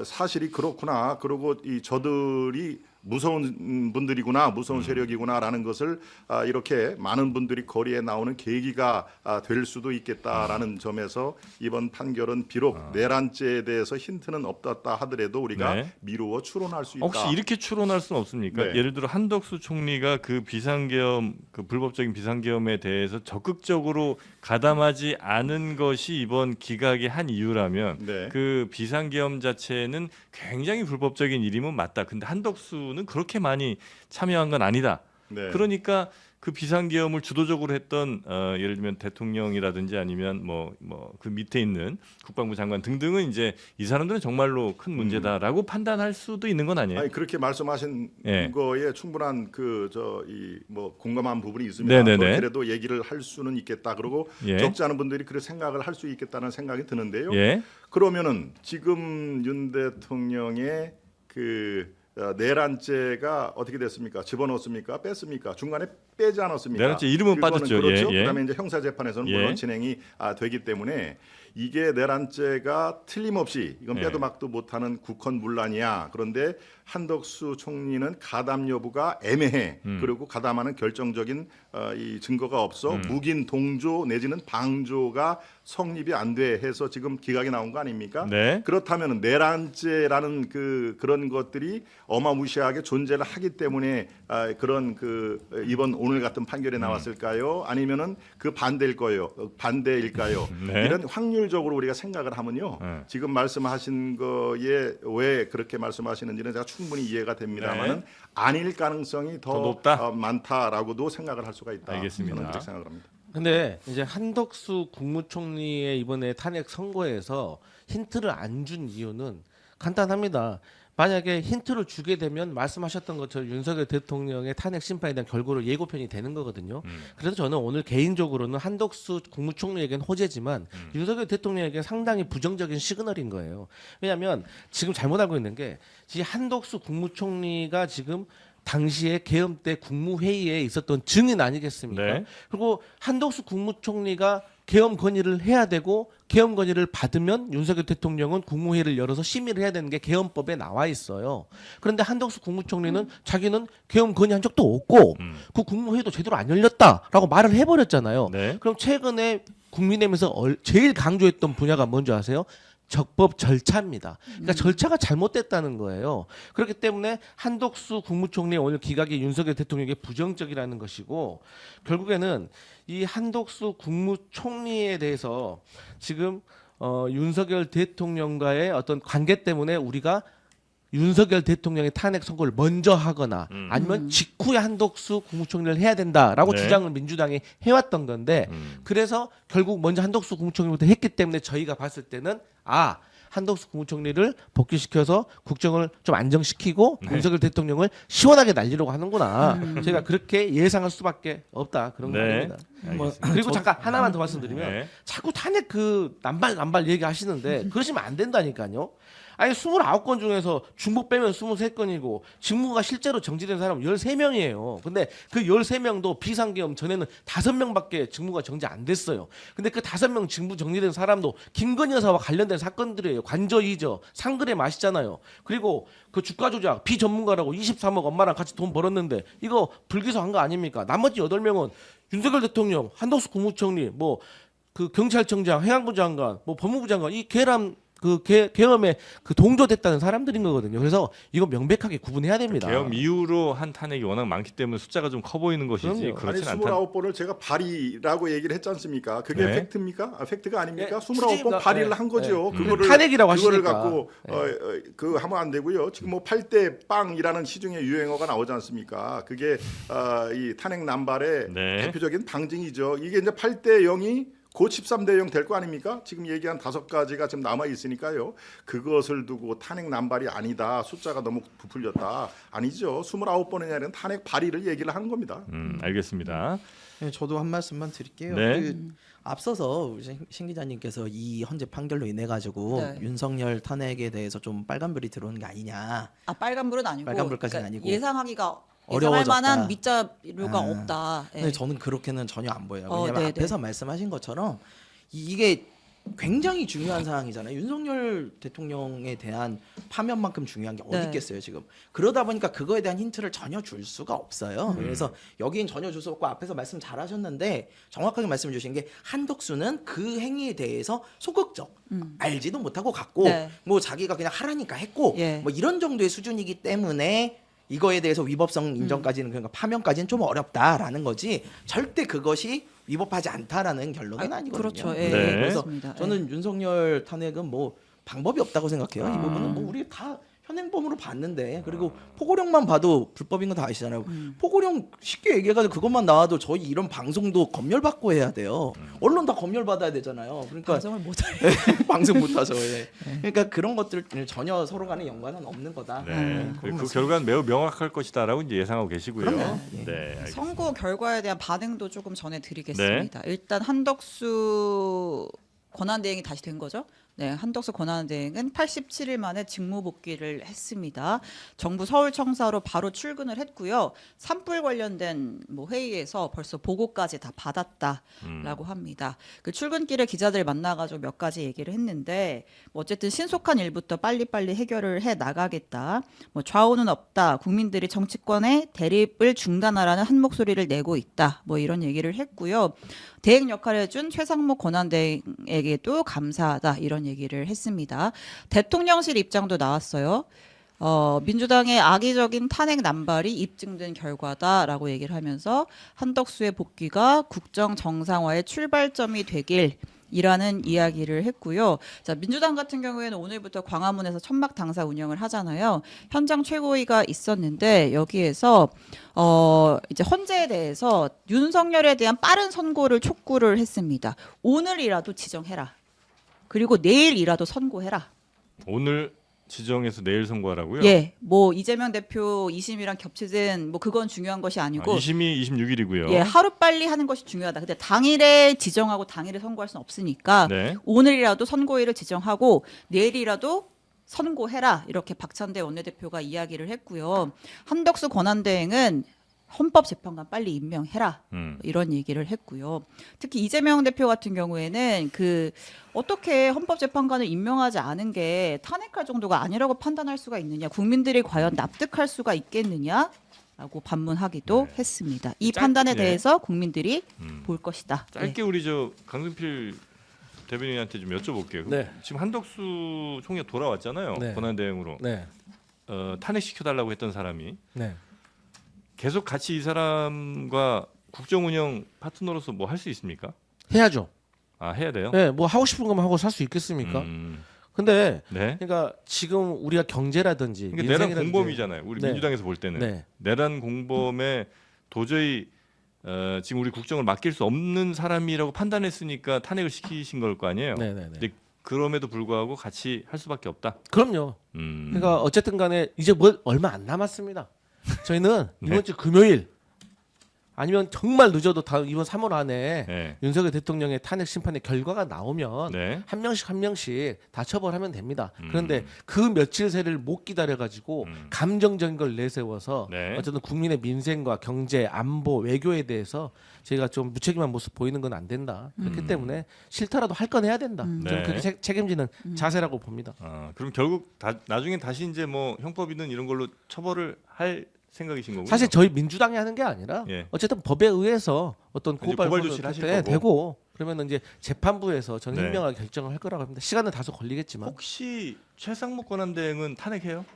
사실이 그렇구나. 그리고 이 저들이 무서운 분들이구나, 무서운 세력이구나라는 것을 이렇게 많은 분들이 거리에 나오는 계기가 될 수도 있겠다라는 점에서 이번 판결은 비록 내란죄에 대해서 힌트는 없었다 하더라도 우리가 네. 미루어 추론할 수 있다. 혹시 이렇게 추론할 수는 없습니까? 네. 예를 들어 한덕수 총리가 그 비상계엄, 그 불법적인 비상계엄에 대해서 적극적으로 가담하지 않은 것이 이번 기각의 한 이유라면 네. 그 비상계엄 자체는 굉장히 불법적인 일이면 맞다. 근데 한덕수는 그렇게 많이 참여한 건 아니다. 네. 그러니까 그 비상계엄을 주도적으로 했던 예를 들면 대통령이라든지 아니면 뭐 그 밑에 있는 국방부 장관 등등은 이제 이 사람들은 정말로 큰 문제다라고 판단할 수도 있는 건 아니에요. 아니 그렇게 말씀하신 예. 거에 충분한 뭐 공감한 부분이 있습니다. 네네네. 그래도 얘기를 할 수는 있겠다. 그리고 예. 적지 않은 분들이 그런 생각을 할 수 있겠다는 생각이 드는데요. 예. 그러면은 지금 윤 대통령의 그 내란죄가 어떻게 됐습니까? 집어넣었습니까? 뺐습니까? 중간에 빼지 않았습니까? 내란죄 이름은 그거는 빠졌죠. 그렇죠. 예, 예. 그다음에 이제 형사 재판에서는 예. 물론 진행이 되기 때문에 이게 내란죄가 틀림없이 이건 예. 빼도 막도 못하는 국헌문란이야. 그런데 한덕수 총리는 가담 여부가 애매해. 그리고 가담하는 결정적인 이 증거가 없어 묵인 동조 내지는 방조가 성립이 안 돼 해서 지금 기각이 나온 거 아닙니까? 네. 그렇다면 내란죄라는 그런 것들이 어마무시하게 존재를 하기 때문에 그런 이번 오늘 같은 판결이 나왔을까요? 아니면은 그 반대일까요? 네. 이런 확률적으로 우리가 생각을 하면요. 네. 지금 말씀하신 거에 왜 그렇게 말씀하시는지는 제가 충분히 이해가 됩니다만은 네. 아닐 가능성이 더 더 높다? 많다라고도 생각을 할 수가 있다. 알겠습니다. 저는 그렇게 생각을 합니다. 근데 이제 한덕수 국무총리의 이번에 탄핵 선고에서 힌트를 안 준 이유는 간단합니다. 만약에 힌트를 주게 되면 말씀하셨던 것처럼 윤석열 대통령의 탄핵 심판에 대한 결과로 예고편이 되는 거거든요. 그래서 저는 오늘 개인적으로는 한덕수 국무총리에겐 호재지만 윤석열 대통령에겐 상당히 부정적인 시그널인 거예요. 왜냐하면 지금 잘못 알고 있는 게 이 한덕수 국무총리가 지금 당시에 계엄 때 국무회의에 있었던 증인 아니겠습니까? 네. 그리고 한덕수 국무총리가 계엄 건의를 해야 되고 계엄 건의를 받으면 윤석열 대통령은 국무회의를 열어서 심의를 해야 되는 게 계엄법에 나와 있어요. 그런데 한덕수 국무총리는 자기는 계엄 건의한 적도 없고 그 국무회의도 제대로 안 열렸다라고 말을 해버렸잖아요. 네. 그럼 최근에 국민의힘에서 제일 강조했던 분야가 뭔지 아세요? 적법 절차입니다. 그러니까 절차가 잘못됐다는 거예요. 그렇기 때문에 한덕수 국무총리의 오늘 기각이 윤석열 대통령에게 부정적이라는 것이고 결국에는 이 한덕수 국무총리에 대해서 지금 윤석열 대통령과의 어떤 관계 때문에 우리가 윤석열 대통령의 탄핵 선고를 먼저 하거나 아니면 직후에 한덕수 국무총리를 해야 된다라고 네. 주장을 민주당이 해왔던 건데 그래서 결국 먼저 한덕수 국무총리부터 했기 때문에 저희가 봤을 때는 한덕수 국무총리를 복귀시켜서 국정을 좀 안정시키고 윤석열 대통령을 시원하게 날리려고 하는구나. 저희가 그렇게 예상할 수밖에 없다. 그런 네. 겁니다. 알겠습니다. 그리고 잠깐 하나만 더 말씀드리면 네. 자꾸 탄핵 그 남발 얘기하시는데 그러시면 안 된다니까요. 아니 29건 중에서 중복 빼면 23건이고 직무가 실제로 정지된 사람은 13명이에요. 근데 그 13명도 비상계엄 전에는 5명밖에 직무가 정지 안 됐어요. 근데 그 5명 직무 정지된 사람도 김건희 여사와 관련된 사건들이에요. 관저이저, 상글의 맛이잖아요. 그리고 그 주가 조작 비전문가라고 23억 엄마랑 같이 돈 벌었는데 이거 불기소한 거 아닙니까? 나머지 8명은 윤석열 대통령, 한덕수 국무총리, 뭐 그 경찰청장, 해양부 장관, 뭐 법무부 장관 이 계엄에 그 동조됐다는 사람들인 거거든요. 그래서 이거 명백하게 구분해야 됩니다. 계엄 이후로 한 탄핵이 워낙 많기 때문에 숫자가 좀 커 보이는 것이지 그럼요. 아니 그렇진 않다. 29번을 제가 발의라고 얘기를 했지 않습니까? 그게 네. 팩트입니까? 팩트가 아닙니까? 예, 29번 발의를 한 거죠. 그거를 탄핵이라고 그거를 하시니까. 갖고 그 하면 안 되고요. 지금 뭐 8대 빵이라는 시중에 유행어가 나오지 않습니까? 그게 이 탄핵 남발의 네. 대표적인 방증이죠. 이게 이제 8대 0이 곧 13대 0 될 거 아닙니까? 지금 얘기한 5가지가 지금 남아 있으니까요. 그것을 두고 탄핵 남발이 아니다. 숫자가 너무 부풀렸다. 아니죠. 29번이 아니라 탄핵 발의를 얘기를 하는 겁니다. 알겠습니다. 네, 저도 한 말씀만 드릴게요. 네. 앞서서 우리 신 기자님께서 이 헌재 판결로 인해 가지고 네. 윤석열 탄핵에 대해서 좀 빨간불이 들어오는 게 아니냐. 빨간불은 아니고 빨간불까지는 아니고. 예상하기가 예상할 어려워졌다. 만한 밑자료가 아. 없다. 예. 근데 저는 그렇게는 전혀 안 보여요. 왜냐하면 네네. 앞에서 말씀하신 것처럼 이게 굉장히 중요한 사항이잖아요. 윤석열 대통령에 대한 파면만큼 중요한 게 어디 네. 있겠어요 지금. 그러다 보니까 그거에 대한 힌트를 전혀 줄 수가 없어요. 그래서 여기는 전혀 줄 수 없고 앞에서 말씀 잘하셨는데 정확하게 말씀 주신 게 한덕수는 그 행위에 대해서 소극적. 알지도 못하고 갔고 네. 뭐 자기가 그냥 하라니까 했고 예. 뭐 이런 정도의 수준이기 때문에 이거에 대해서 위법성 인정까지는 그러니까 파면까지는 좀 어렵다라는 거지 절대 그것이 위법하지 않다라는 결론은 아니거든요. 그렇죠. 예, 네. 그래서 그렇습니다. 저는 윤석열 탄핵은 뭐 방법이 없다고 생각해요. 이 부분은 뭐 우리 다 현행범으로 봤는데 그리고 포고령만 봐도 불법인 거 다 아시잖아요. 포고령 쉽게 얘기해가지고 그것만 나와도 저희 이런 방송도 검열받고 해야 돼요. 언론 다 검열받아야 되잖아요. 그러니까 방송을 못해. 방송 못하죠. 예. 그러니까 그런 것들 전혀 서로 간에 연관은 없는 거다. 네. 그 결과는 매우 명확할 것이다라고 이제 예상하고 계시고요. 그럼요. 예. 네. 알겠습니다. 선고 결과에 대한 반응도 조금 전해드리겠습니다. 일단 한덕수 권한대행이 다시 된 거죠. 네, 한덕수 권한대행은 87일 만에 직무 복귀를 했습니다. 정부 서울청사로 바로 출근을 했고요. 산불 관련된 뭐 회의에서 벌써 보고까지 다 받았다라고 합니다. 그 출근길에 기자들 만나가지고 몇 가지 얘기를 했는데 뭐 어쨌든 신속한 일부터 빨리빨리 해결을 해 나가겠다. 뭐 좌우는 없다. 국민들이 정치권의 대립을 중단하라는 한 목소리를 내고 있다. 뭐 이런 얘기를 했고요. 대행 역할을 해준 최상목 권한대행에게도 감사하다. 이런 얘기를 했습니다. 대통령실 입장도 나왔어요. 민주당의 악의적인 탄핵 남발이 입증된 결과다라고 얘기를 하면서 한덕수의 복귀가 국정 정상화의 출발점이 되길 이라는 이야기를 했고요. 자, 민주당 같은 경우에는 오늘부터 광화문에서 천막 당사 운영을 하잖아요. 현장 최고위가 있었는데 여기에서 이제 헌재에 대해서 윤석열에 대한 빠른 선고를 촉구를 했습니다. 오늘이라도 지정해라. 그리고 내일이라도 선고해라. 오늘 지정해서 내일 선고하라고요? 예, 뭐 이재명 대표 2심이랑 겹치든 뭐 그건 중요한 것이 아니고 2심이 26일이고요. 예, 하루 빨리 하는 것이 중요하다. 근데 당일에 지정하고 당일에 선고할 수는 없으니까 네. 오늘이라도 선고일을 지정하고 내일이라도 선고해라 이렇게 박찬대 원내대표가 이야기를 했고요. 한덕수 권한대행은 헌법재판관 빨리 임명해라 이런 얘기를 했고요. 특히 이재명 대표 같은 경우에는 그 어떻게 헌법재판관을 임명하지 않은 게 탄핵할 정도가 아니라고 판단할 수가 있느냐, 국민들이 과연 납득할 수가 있겠느냐라고 반문하기도 했습니다. 이 판단에 대해서 국민들이 볼 것이다. 짧게 우리 저 강승필 대변인한테 좀 여쭤볼게요. 네. 지금 한덕수 총리가 돌아왔잖아요. 네. 권한대행으로 네. 탄핵시켜달라고 했던 사람이 네. 계속 같이 이 사람과 국정운영 파트너로서 뭐 할 수 있습니까? 해야죠. 아 해야 돼요? 네, 뭐 하고 싶은 것만 하고 살 수 있겠습니까? 음, 근데 네. 그러니까 지금 우리가 경제라든지 그러니까 내란 민생이라든지 공범이잖아요. 우리 네. 민주당에서 볼 때는 네. 내란 공범에 도저히 지금 우리 국정을 맡길 수 없는 사람이라고 판단했으니까 탄핵을 시키신 걸 거 아니에요. 네, 네, 네. 근데 그럼에도 불구하고 같이 할 수밖에 없다. 그럼요. 음. 그러니까 어쨌든 간에 이제 뭐 얼마 안 남았습니다. 저희는 네. 이번 주 금요일 아니면 정말 늦어도 다음 이번 3월 안에 네. 윤석열 대통령의 탄핵 심판의 결과가 나오면 네. 한 명씩 다 처벌하면 됩니다. 그런데 그 며칠 새를 못 기다려 가지고 감정적인 걸 내세워서 네. 어쨌든 국민의 민생과 경제, 안보, 외교에 대해서 저희가 좀 무책임한 모습 보이는 건 안 된다. 그렇기 때문에 싫더라도 할 건 해야 된다. 저는 네. 그렇게 책임지는 자세라고 봅니다. 그럼 결국 나중에 다시 이제 뭐 형법이든 이런 걸로 처벌을 할 생각이신 거고요. 사실 저희 민주당이 하는 게 아니라 예. 어쨌든 법에 의해서 어떤 이제 고발 고발 조치를 하실 거고. 되고 그러면 이제 재판부에서 저는 네. 현명하게 결정을 할 거라고 합니다. 시간은 다소 걸리겠지만 혹시 최상목 권한대행은 탄핵해요?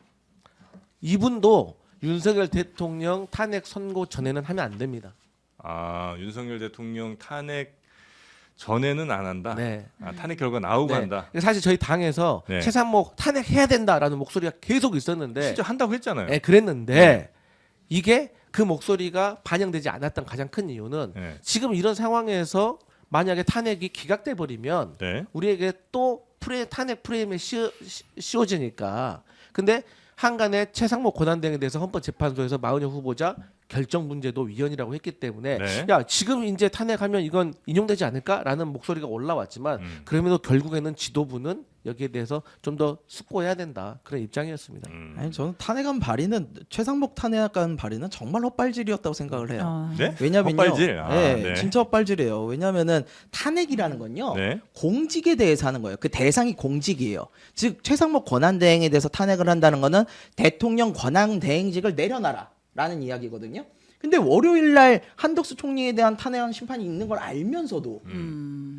이분도 윤석열 대통령 탄핵 선고 전에는 하면 안 됩니다. 아 윤석열 대통령 탄핵 전에는 안 한다. 네. 아, 탄핵 결과 나오고 네. 한다. 사실 저희 당에서 네. 최상목 탄핵해야 된다라는 목소리가 계속 있었는데, 진짜 한다고 했잖아요. 네, 그랬는데 이게 그 목소리가 반영되지 않았던 가장 큰 이유는 네. 지금 이런 상황에서 만약에 탄핵이 기각돼 버리면 네. 우리에게 또 탄핵 프레임에 씌워지니까. 근데 한간에 최상목 권한대행에 대해서 헌법재판소에서 마은영 후보자 결정 문제도 위헌이라고 했기 때문에 네. 야 지금 이제 탄핵하면 이건 인용되지 않을까라는 목소리가 올라왔지만 그럼에도 결국에는 지도부는 여기에 대해서 좀 더 숙고해야 된다 그런 입장이었습니다. 아니 저는 탄핵안 발의는 최상목 탄핵안 발의는 정말 헛발질이었다고 생각을 해요. 네? 왜냐면요. 헛발질? 네, 진짜 헛발질이에요. 왜냐면은 탄핵이라는 건요. 네. 공직에 대해서 하는 거예요. 그 대상이 공직이에요. 즉 최상목 권한대행에 대해서 탄핵을 한다는 거는 대통령 권한대행직을 내려놔라라는 이야기거든요. 근데 월요일 날 한덕수 총리에 대한 탄핵안 심판이 있는 걸 알면서도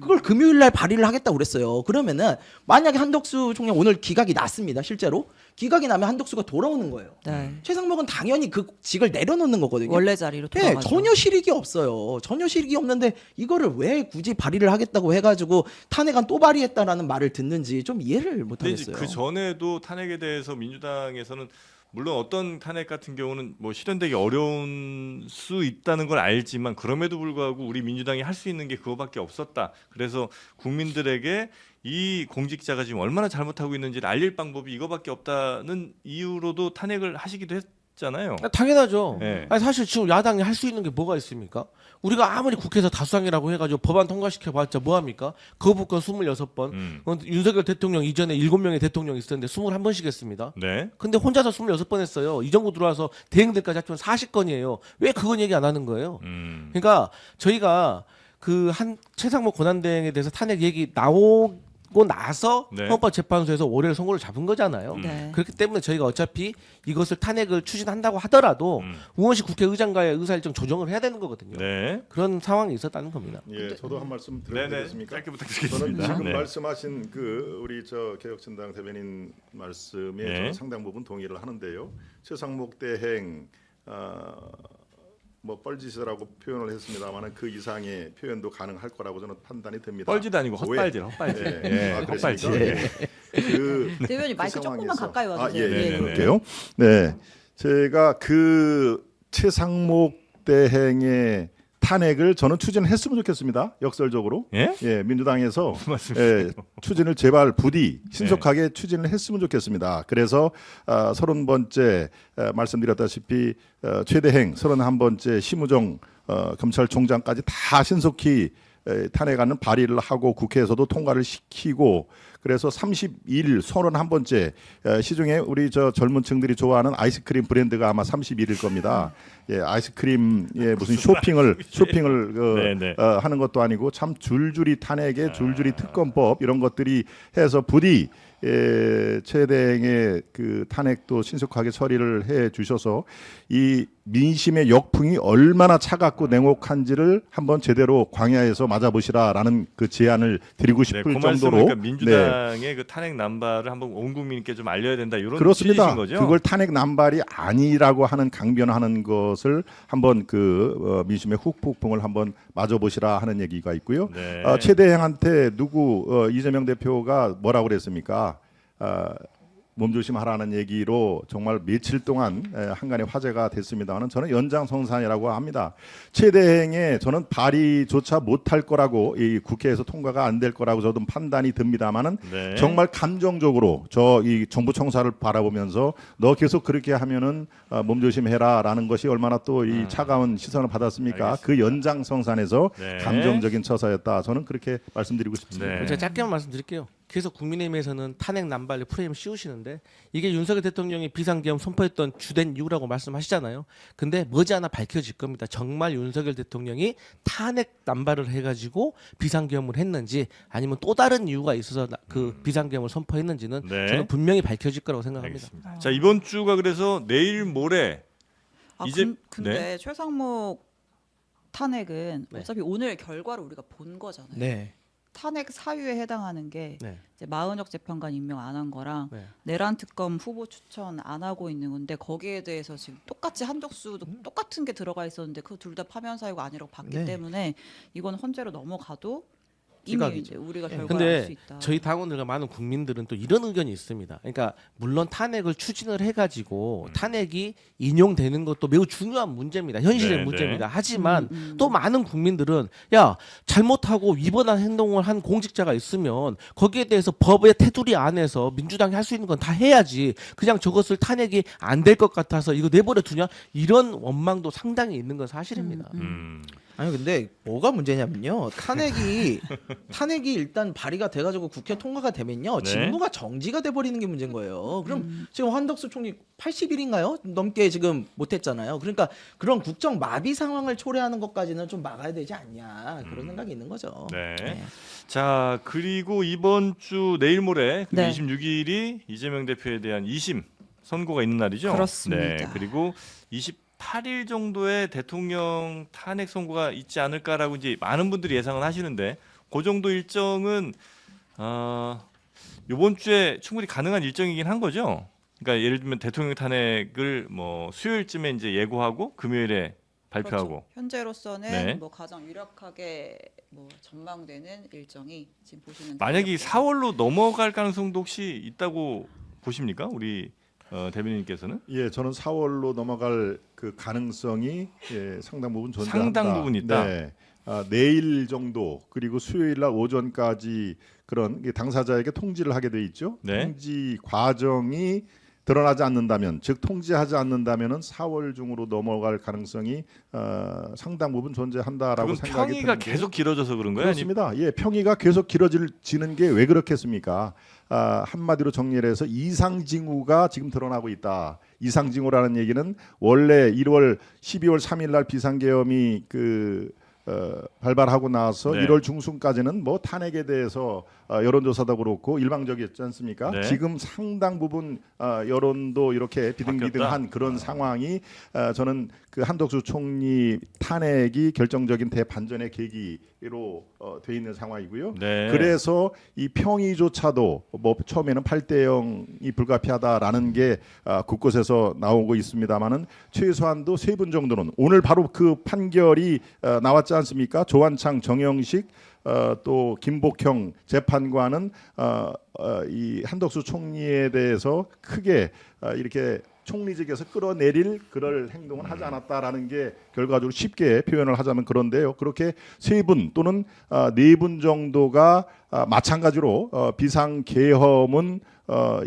그걸 금요일 날 발의를 하겠다고 그랬어요. 그러면은 만약에 한덕수 총리 오늘 기각이 났습니다. 실제로 기각이 나면 한덕수가 돌아오는 거예요. 네. 최상목은 당연히 그 직을 내려놓는 거거든요. 원래 자리로 네, 돌아가죠. 전혀 실익이 없어요. 전혀 실익이 없는데 이거를 왜 굳이 발의를 하겠다고 해가지고 탄핵안 또 발의했다라는 말을 듣는지 좀 이해를 근데 못하겠어요. 이제 그 전에도 탄핵에 대해서 민주당에서는 물론 어떤 탄핵 같은 경우는 뭐 실현되기 어려운 수 있다는 걸 알지만 그럼에도 불구하고 우리 민주당이 할 수 있는 게 그거밖에 없었다. 그래서 국민들에게 이 공직자가 지금 얼마나 잘못하고 있는지를 알릴 방법이 이거밖에 없다는 이유로도 탄핵을 하시기도 했잖아요. 당연하죠. 네. 아니, 사실 지금 야당이 할 수 있는 게 뭐가 있습니까? 우리가 아무리 국회에서 다수당이라고 해가지고 법안 통과시켜봤자 뭐합니까? 거부권 26번. 윤석열 대통령 이전에 7명의 대통령이 있었는데 21번씩 했습니다. 네. 근데 혼자서 26번 했어요. 이 정부 들어와서 대행들까지 합치면 40건이에요. 왜 그건 얘기 안 하는 거예요? 그러니까 저희가 그 최상목 권한대행에 대해서 탄핵 얘기 나오고 나서 네. 헌법재판소에서 월요일 선고를 잡은 거잖아요. 네. 그렇기 때문에 저희가 어차피 이것을 탄핵을 추진한다고 하더라도 우원식 국회의장과의 의사일정 조정을 해야 되는 거거든요. 네. 그런 상황이 있었다는 겁니다. 예, 저도 한 말씀 네네. 드리겠습니까? 짧게 저는 부탁드리겠습니다. 지금 네. 말씀하신 그 우리 저 개혁신당 대변인 말씀에 네. 저는 상당 부분 동의를 하는데요. 최상목 대행 뭐 뻘짓이라고 표현을 했습니다만은 그 이상의 표현도 가능할 거라고 저는 판단이 됩니다. 뻘짓 아니고 헛발질, 헛발질. 예. 예, 아, 헛발질. 그렇습니까? 예. 그 대변인 마이크 그 조금만 상황에서- 가까이 와주세요. 예, 네, 네. 그럴게요. 네, 제가 그 최상목 대행의 탄핵을 저는 추진했으면 좋겠습니다. 역설적으로. 예? 예, 민주당에서 무슨 말씀이세요? 예, 추진을 제발 부디 신속하게 추진을 했으면 좋겠습니다. 그래서 30번째 말씀드렸다시피 최대행 31번째 심우정 검찰총장까지 다 신속히 탄핵안은 발의를 하고 국회에서도 통과를 시키고 그래서 31일 31번째 시중에 우리 저 젊은 층들이 좋아하는 아이스크림 브랜드가 아마 31일 겁니다. 예, 아이스크림에 무슨 쇼핑을 네네. 하는 것도 아니고 참 줄줄이 탄핵에 줄줄이 특검법 이런 것들이 해서 부디 최대행의 그 탄핵도 신속하게 처리를 해 주셔서 이 민심의 역풍이 얼마나 차갑고 냉혹한지를 한번 제대로 광야에서 맞아보시라라는 그 제안을 드리고 싶을 그 말씀은 정도로 그러니까 민주당의 그 탄핵 남발을 한번 온 국민께 좀 알려야 된다 이런 그렇습니다. 취지신 거죠? 그걸 탄핵 남발이 아니라고 하는 강변하는 것을 한번 민심의 후폭풍을 한번 맞아보시라 하는 얘기가 있고요. 네. 최대행한테 이재명 대표가 뭐라고 그랬습니까? 몸조심하라는 얘기로 정말 며칠 동안 한간의 화제가 됐습니다만 저는 연장성산이라고 합니다. 최대행에 저는 발의조차 못할 거라고 이 국회에서 통과가 안 될 거라고 저도 판단이 듭니다만은 네. 정말 감정적으로 이 정부 청사를 바라보면서 너 계속 그렇게 하면은 몸조심해라라는 것이 얼마나 또 이 차가운 시선을 받았습니까? 알겠습니다. 그 연장성산에서 네. 감정적인 처사였다. 저는 그렇게 말씀드리고 싶습니다. 네. 제가 짧게만 말씀드릴게요. 계속 국민의힘에서는 탄핵 남발의 프레임을 씌우시는데 이게 윤석열 대통령이 비상계엄 선포했던 주된 이유라고 말씀하시잖아요. 근데 머지않아 밝혀질 겁니다. 정말 윤석열 대통령이 탄핵 남발을 해가지고 비상계엄을 했는지 아니면 또 다른 이유가 있어서 그 비상계엄을 선포했는지는 네. 저는 분명히 밝혀질 거라고 생각합니다. 알겠습니다. 자 이번 주가 그래서 내일 모레 이제 근데 네. 최상목 탄핵은 네. 어차피 오늘 결과를 우리가 본 거잖아요. 네. 탄핵 사유에 해당하는 게 네. 이제 마은혁 재판관 임명 안 한 거랑 네. 내란 특검 후보 추천 안 하고 있는 건데 거기에 대해서 지금 똑같이 한덕수도 똑같은 게 들어가 있었는데 그 둘 다 파면 사유가 아니라고 봤기 네. 때문에 이건 헌재로 넘어가도 이미 기각이죠. 이제 우리가 결과를 알 근데 수 있다. 저희 당원들과 많은 국민들은 또 이런 의견이 있습니다. 그러니까 물론 탄핵을 추진을 해가지고 탄핵이 인용되는 것도 매우 중요한 문제입니다. 현실의 네, 문제입니다. 네. 하지만 또 많은 국민들은 야 잘못하고 위반한 행동을 한 공직자가 있으면 거기에 대해서 법의 테두리 안에서 민주당이 할 수 있는 건 다 해야지. 그냥 저것을 탄핵이 안 될 것 같아서 이거 내버려 두냐 이런 원망도 상당히 있는 건 사실입니다. 아니 근데 뭐가 문제냐면요. 탄핵이 일단 발의가 돼가지고 국회 통과가 되면요. 네. 직무가 정지가 돼버리는 게 문제인 거예요. 그럼 지금 한덕수 총리 80일인가요? 넘게 지금 못했잖아요. 그러니까 그런 국정 마비 상황을 초래하는 것까지는 좀 막아야 되지 않냐 그런 생각이 있는 거죠. 네. 자 그리고 이번 주 내일 모레 네. 26일이 이재명 대표에 대한 2심 선고가 있는 날이죠. 그렇습니다. 네. 그리고 28일 정도의 대통령 탄핵 선고가 있지 않을까라고 이제 많은 분들이 예상은 하시는데 그 정도 일정은 이번 주에 충분히 가능한 일정이긴 한 거죠. 그러니까 예를 들면 대통령 탄핵을 뭐 수요일쯤에 이제 예고하고 금요일에 발표하고. 그렇죠. 현재로서는 네. 뭐 가장 유력하게 뭐 전망되는 일정이 지금 보시는 만약에 대로 4월로 넘어갈 가능성도 혹시 있다고 보십니까? 우리 대변인께서는? 예, 저는 4월로 넘어갈 그 가능성이 상당 부분 존재한다. 상당 부분 있다. 네. 내일 정도 그리고 수요일 날 오전까지 그런 당사자에게 통지를 하게 돼 있죠. 네. 통지 과정이 드러나지 않는다면, 즉 통지하지 않는다면은 4월 중으로 넘어갈 가능성이 상당 부분 존재한다라고 그건 생각이 평이가 드는데 계속 길어져서 그런 거예요? 그렇습니다. 예, 평이가 계속 길어지는 게 왜 그렇겠습니까? 한마디로 정리를 해서 이상징후가 지금 드러나고 있다. 이상징후라는 얘기는 원래 12월 3일 날 비상계엄이 발발하고 나서 네. 1월 중순까지는 뭐 탄핵에 대해서 여론조사도 그렇고 일방적이었지 않습니까? 네. 지금 상당 부분 여론도 이렇게 비등비등한 그런 상황이 저는 그 한덕수 총리 탄핵이 결정적인 대반전의 계기로 돼 있는 상황이고요. 네. 그래서 이 평의조차도 뭐 처음에는 8대 0이 불가피하다라는 게 곳곳에서 나오고 있습니다만은 최소한도 3분 정도는 오늘 바로 그 판결이 나왔지 않습니까? 조한창, 정영식 또 김복형 재판관은 이 한덕수 총리에 대해서 크게 이렇게 총리직에서 끌어내릴 그럴 행동은 하지 않았다라는 게 결과적으로 쉽게 표현을 하자면 그런데요. 그렇게 3분 또는 4분 정도가 마찬가지로 비상계엄은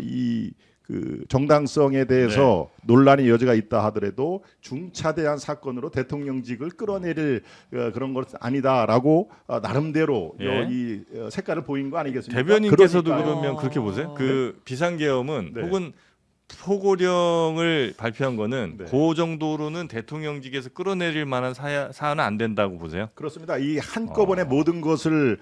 이 그 정당성에 대해서 논란의 여지가 있다 하더라도 중차대한 사건으로 대통령직을 끌어내릴 그런 것은 아니다라고 나름대로 예. 이 색깔을 보인 거 아니겠습니까? 대변인께서도 그러니까요. 그러면 그렇게 보세요. 그 비상계엄은 네. 혹은 포고령을 발표한 거는 네. 그 정도로는 대통령직에서 끌어내릴 만한 사안은 안 된다고 보세요. 그렇습니다. 이 한꺼번에 모든 것을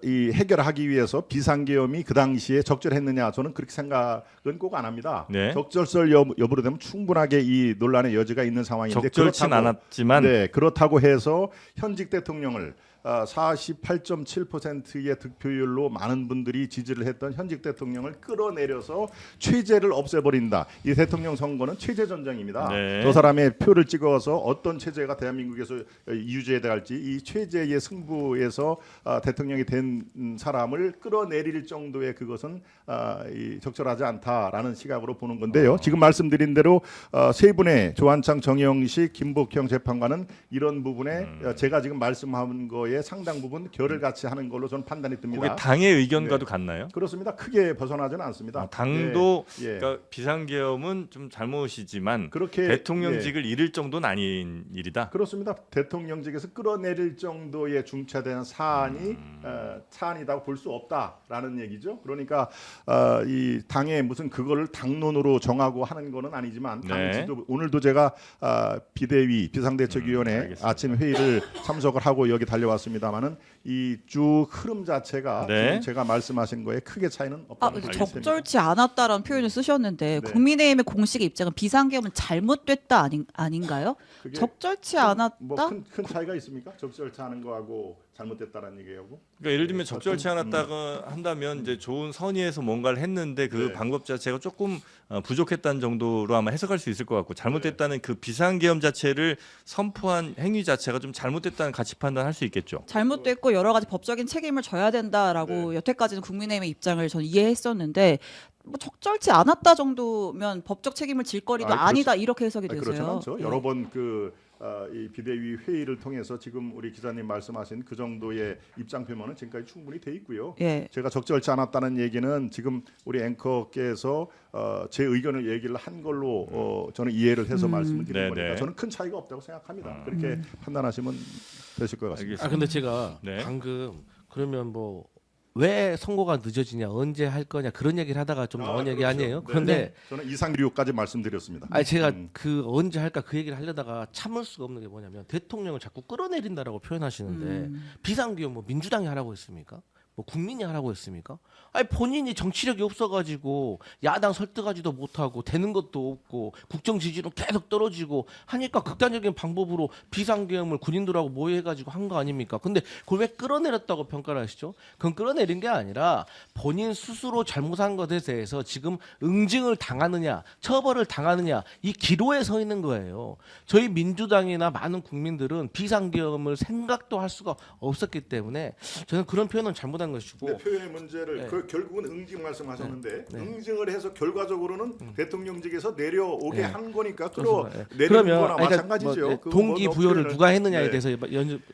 이 해결하기 위해서 비상계엄이 그 당시에 적절했느냐 저는 그렇게 생각은 꼭 안 합니다. 네. 적절성 여부로 되면 충분하게 이 논란의 여지가 있는 상황인데 적절치 않았지만 네, 그렇다고 해서 현직 대통령을 48.7%의 득표율로 많은 분들이 지지를 했던 현직 대통령을 끌어내려서 최재를 없애버린다. 이 대통령 선거는 최재 전쟁입니다. 네. 저 사람의 표를 찍어서 어떤 체제가 대한민국에서 유지해갈지 이 최재의 승부에서 대통령이 된 사람을 끌어내릴 정도의 그것은 이 적절하지 않다라는 시각으로 보는 건데요. 지금 말씀드린 대로 세 분의 조한창, 정영식, 김복형 재판관은 이런 부분에 제가 지금 말씀한 거에 상당 부분 결을 같이 하는 걸로 저는 판단이 듭니다. 그게 당의 의견과도 같나요? 그렇습니다. 크게 벗어나지는 않습니다. 당도 예, 예. 그러니까 비상계엄은 좀 잘못이지만 그렇게 대통령직을 잃을 정도는 아닌 일이다. 그렇습니다. 대통령직에서 끌어내릴 정도의 중차대한 사안이 사안이라고 볼 수 없다라는 얘기죠. 그러니까 이 당에 무슨 그거를 당론으로 정하고 하는 거는 아니지만 당 네. 지도 오늘도 제가 비대위 비상대책위원회 알겠습니다. 아침 회의를 참석을 하고 여기 달려왔습니다만은 이 쭉 흐름 자체가 네. 지금 제가 말씀하신 거에 크게 차이는 없다는 근데 말씀입니다. 적절치 않았다라는 표현을 쓰셨는데 네. 국민의힘의 공식 입장은 비상계엄은 잘못됐다 아닌가요? 그게 적절치 않았다? 큰 차이가 있습니까? 적절치 않은 거하고 잘못됐다는 얘기하고. 그러니까 예를 들면 적절치 않았다가 한다면 이제 좋은 선의에서 뭔가를 했는데 그 네. 방법 자체가 조금 부족했다는 정도로 아마 해석할 수 있을 것 같고 잘못됐다는 그 비상계엄 자체를 선포한 행위 자체가 좀 잘못됐다는 가치 판단할 수 있겠죠. 잘못됐고 여러 가지 법적인 책임을 져야 된다라고 네. 여태까지는 국민의힘의 입장을 저는 이해했었는데 뭐 적절치 않았다 정도면 법적 책임을 질 거리도 아니다 이렇게 해석이 되세요. 그렇진 않죠. 예. 여러 번 이 비대위 회의를 통해서 지금 우리 기자님 말씀하신 그 정도의 입장 표명은 지금까지 충분히 돼 있고요. 예. 제가 적절치 않았다는 얘기는 지금 우리 앵커께서 제 의견을 얘기를 한 걸로 저는 이해를 해서 말씀을 드린 네, 거니까 네. 저는 큰 차이가 없다고 생각합니다. 그렇게 판단하시면 되실 것 같습니다. 알겠습니다. 근데 제가 네. 방금 그러면 뭐 왜 선거가 늦어지냐, 언제 할 거냐 그런 얘기를 하다가 좀 나온 얘기 그렇죠. 아니에요? 네. 그런데 저는 이상규까지 말씀드렸습니다. 아니 제가 그 언제 할까 그 얘기를 하려다가 참을 수가 없는 게 뭐냐면 대통령을 자꾸 끌어내린다라고 표현하시는데 비상계엄 뭐 민주당이 하라고 했습니까? 뭐 국민이 하라고 했습니까? 아니 본인이 정치력이 없어가지고 야당 설득하지도 못하고 되는 것도 없고 국정 지지율은 계속 떨어지고 하니까 극단적인 방법으로 비상계엄을 군인들하고 모여가지고 한 거 아닙니까? 근데 그걸 왜 끌어내렸다고 평가를 하시죠? 그건 끌어내린 게 아니라 본인 스스로 잘못한 것에 대해서 지금 응징을 당하느냐 처벌을 당하느냐 이 기로에 서 있는 거예요. 저희 민주당이나 많은 국민들은 비상계엄을 생각도 할 수가 없었기 때문에 저는 그런 표현은 잘못한 것이고 네, 표현의 문제를 네. 결국은 응징 말씀하셨는데 네. 응징을 해서 결과적으로는 대통령직에서 내려오게 네. 한 거니까 그렇습니다. 예. 끌어내리는 거나 그러니까 마찬가지죠. 뭐, 그거 동기부여를 뭐 누가 했느냐에 네. 대해서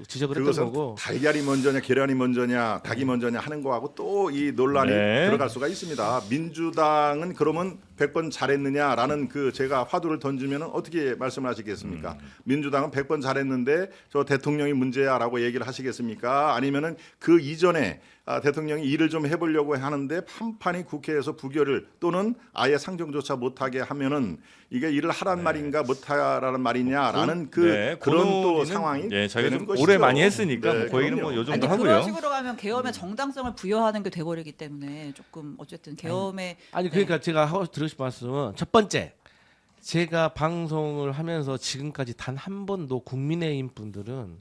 지적을 했던 그것은 거고 달걀이 먼저냐 계란이 먼저냐 닭이 먼저냐 하는 거하고 또 이 논란이 네. 들어갈 수가 있습니다. 민주당은 그러면 100번 잘했느냐라는 그 제가 화두를 던지면 어떻게 말씀을 하시겠습니까? 민주당은 100번 잘했는데 저 대통령이 문제야라고 얘기를 하시겠습니까? 아니면은 그 이전에 대통령이 일을 좀 해보려고 하는데 판판이 국회에서 부결을 또는 아예 상정조차 못하게 하면은 이게 일을 하란 말인가 못하라는 말이냐라는 그런 또 논의는, 상황이 저희가 되는 좀 것이죠. 오래 많이 했으니까 네, 그 얘기는 뭐 그럼요. 요 아니, 정도 근데 하고요. 그런 식으로 가면 계엄의 정당성을 부여하는 게 돼버리기 때문에 조금 어쨌든 계엄의 아니 그러니까 제가 하고 드리고 싶은 말씀은 첫 번째 제가 방송을 하면서 지금까지 단 한 번도 국민의힘 분들은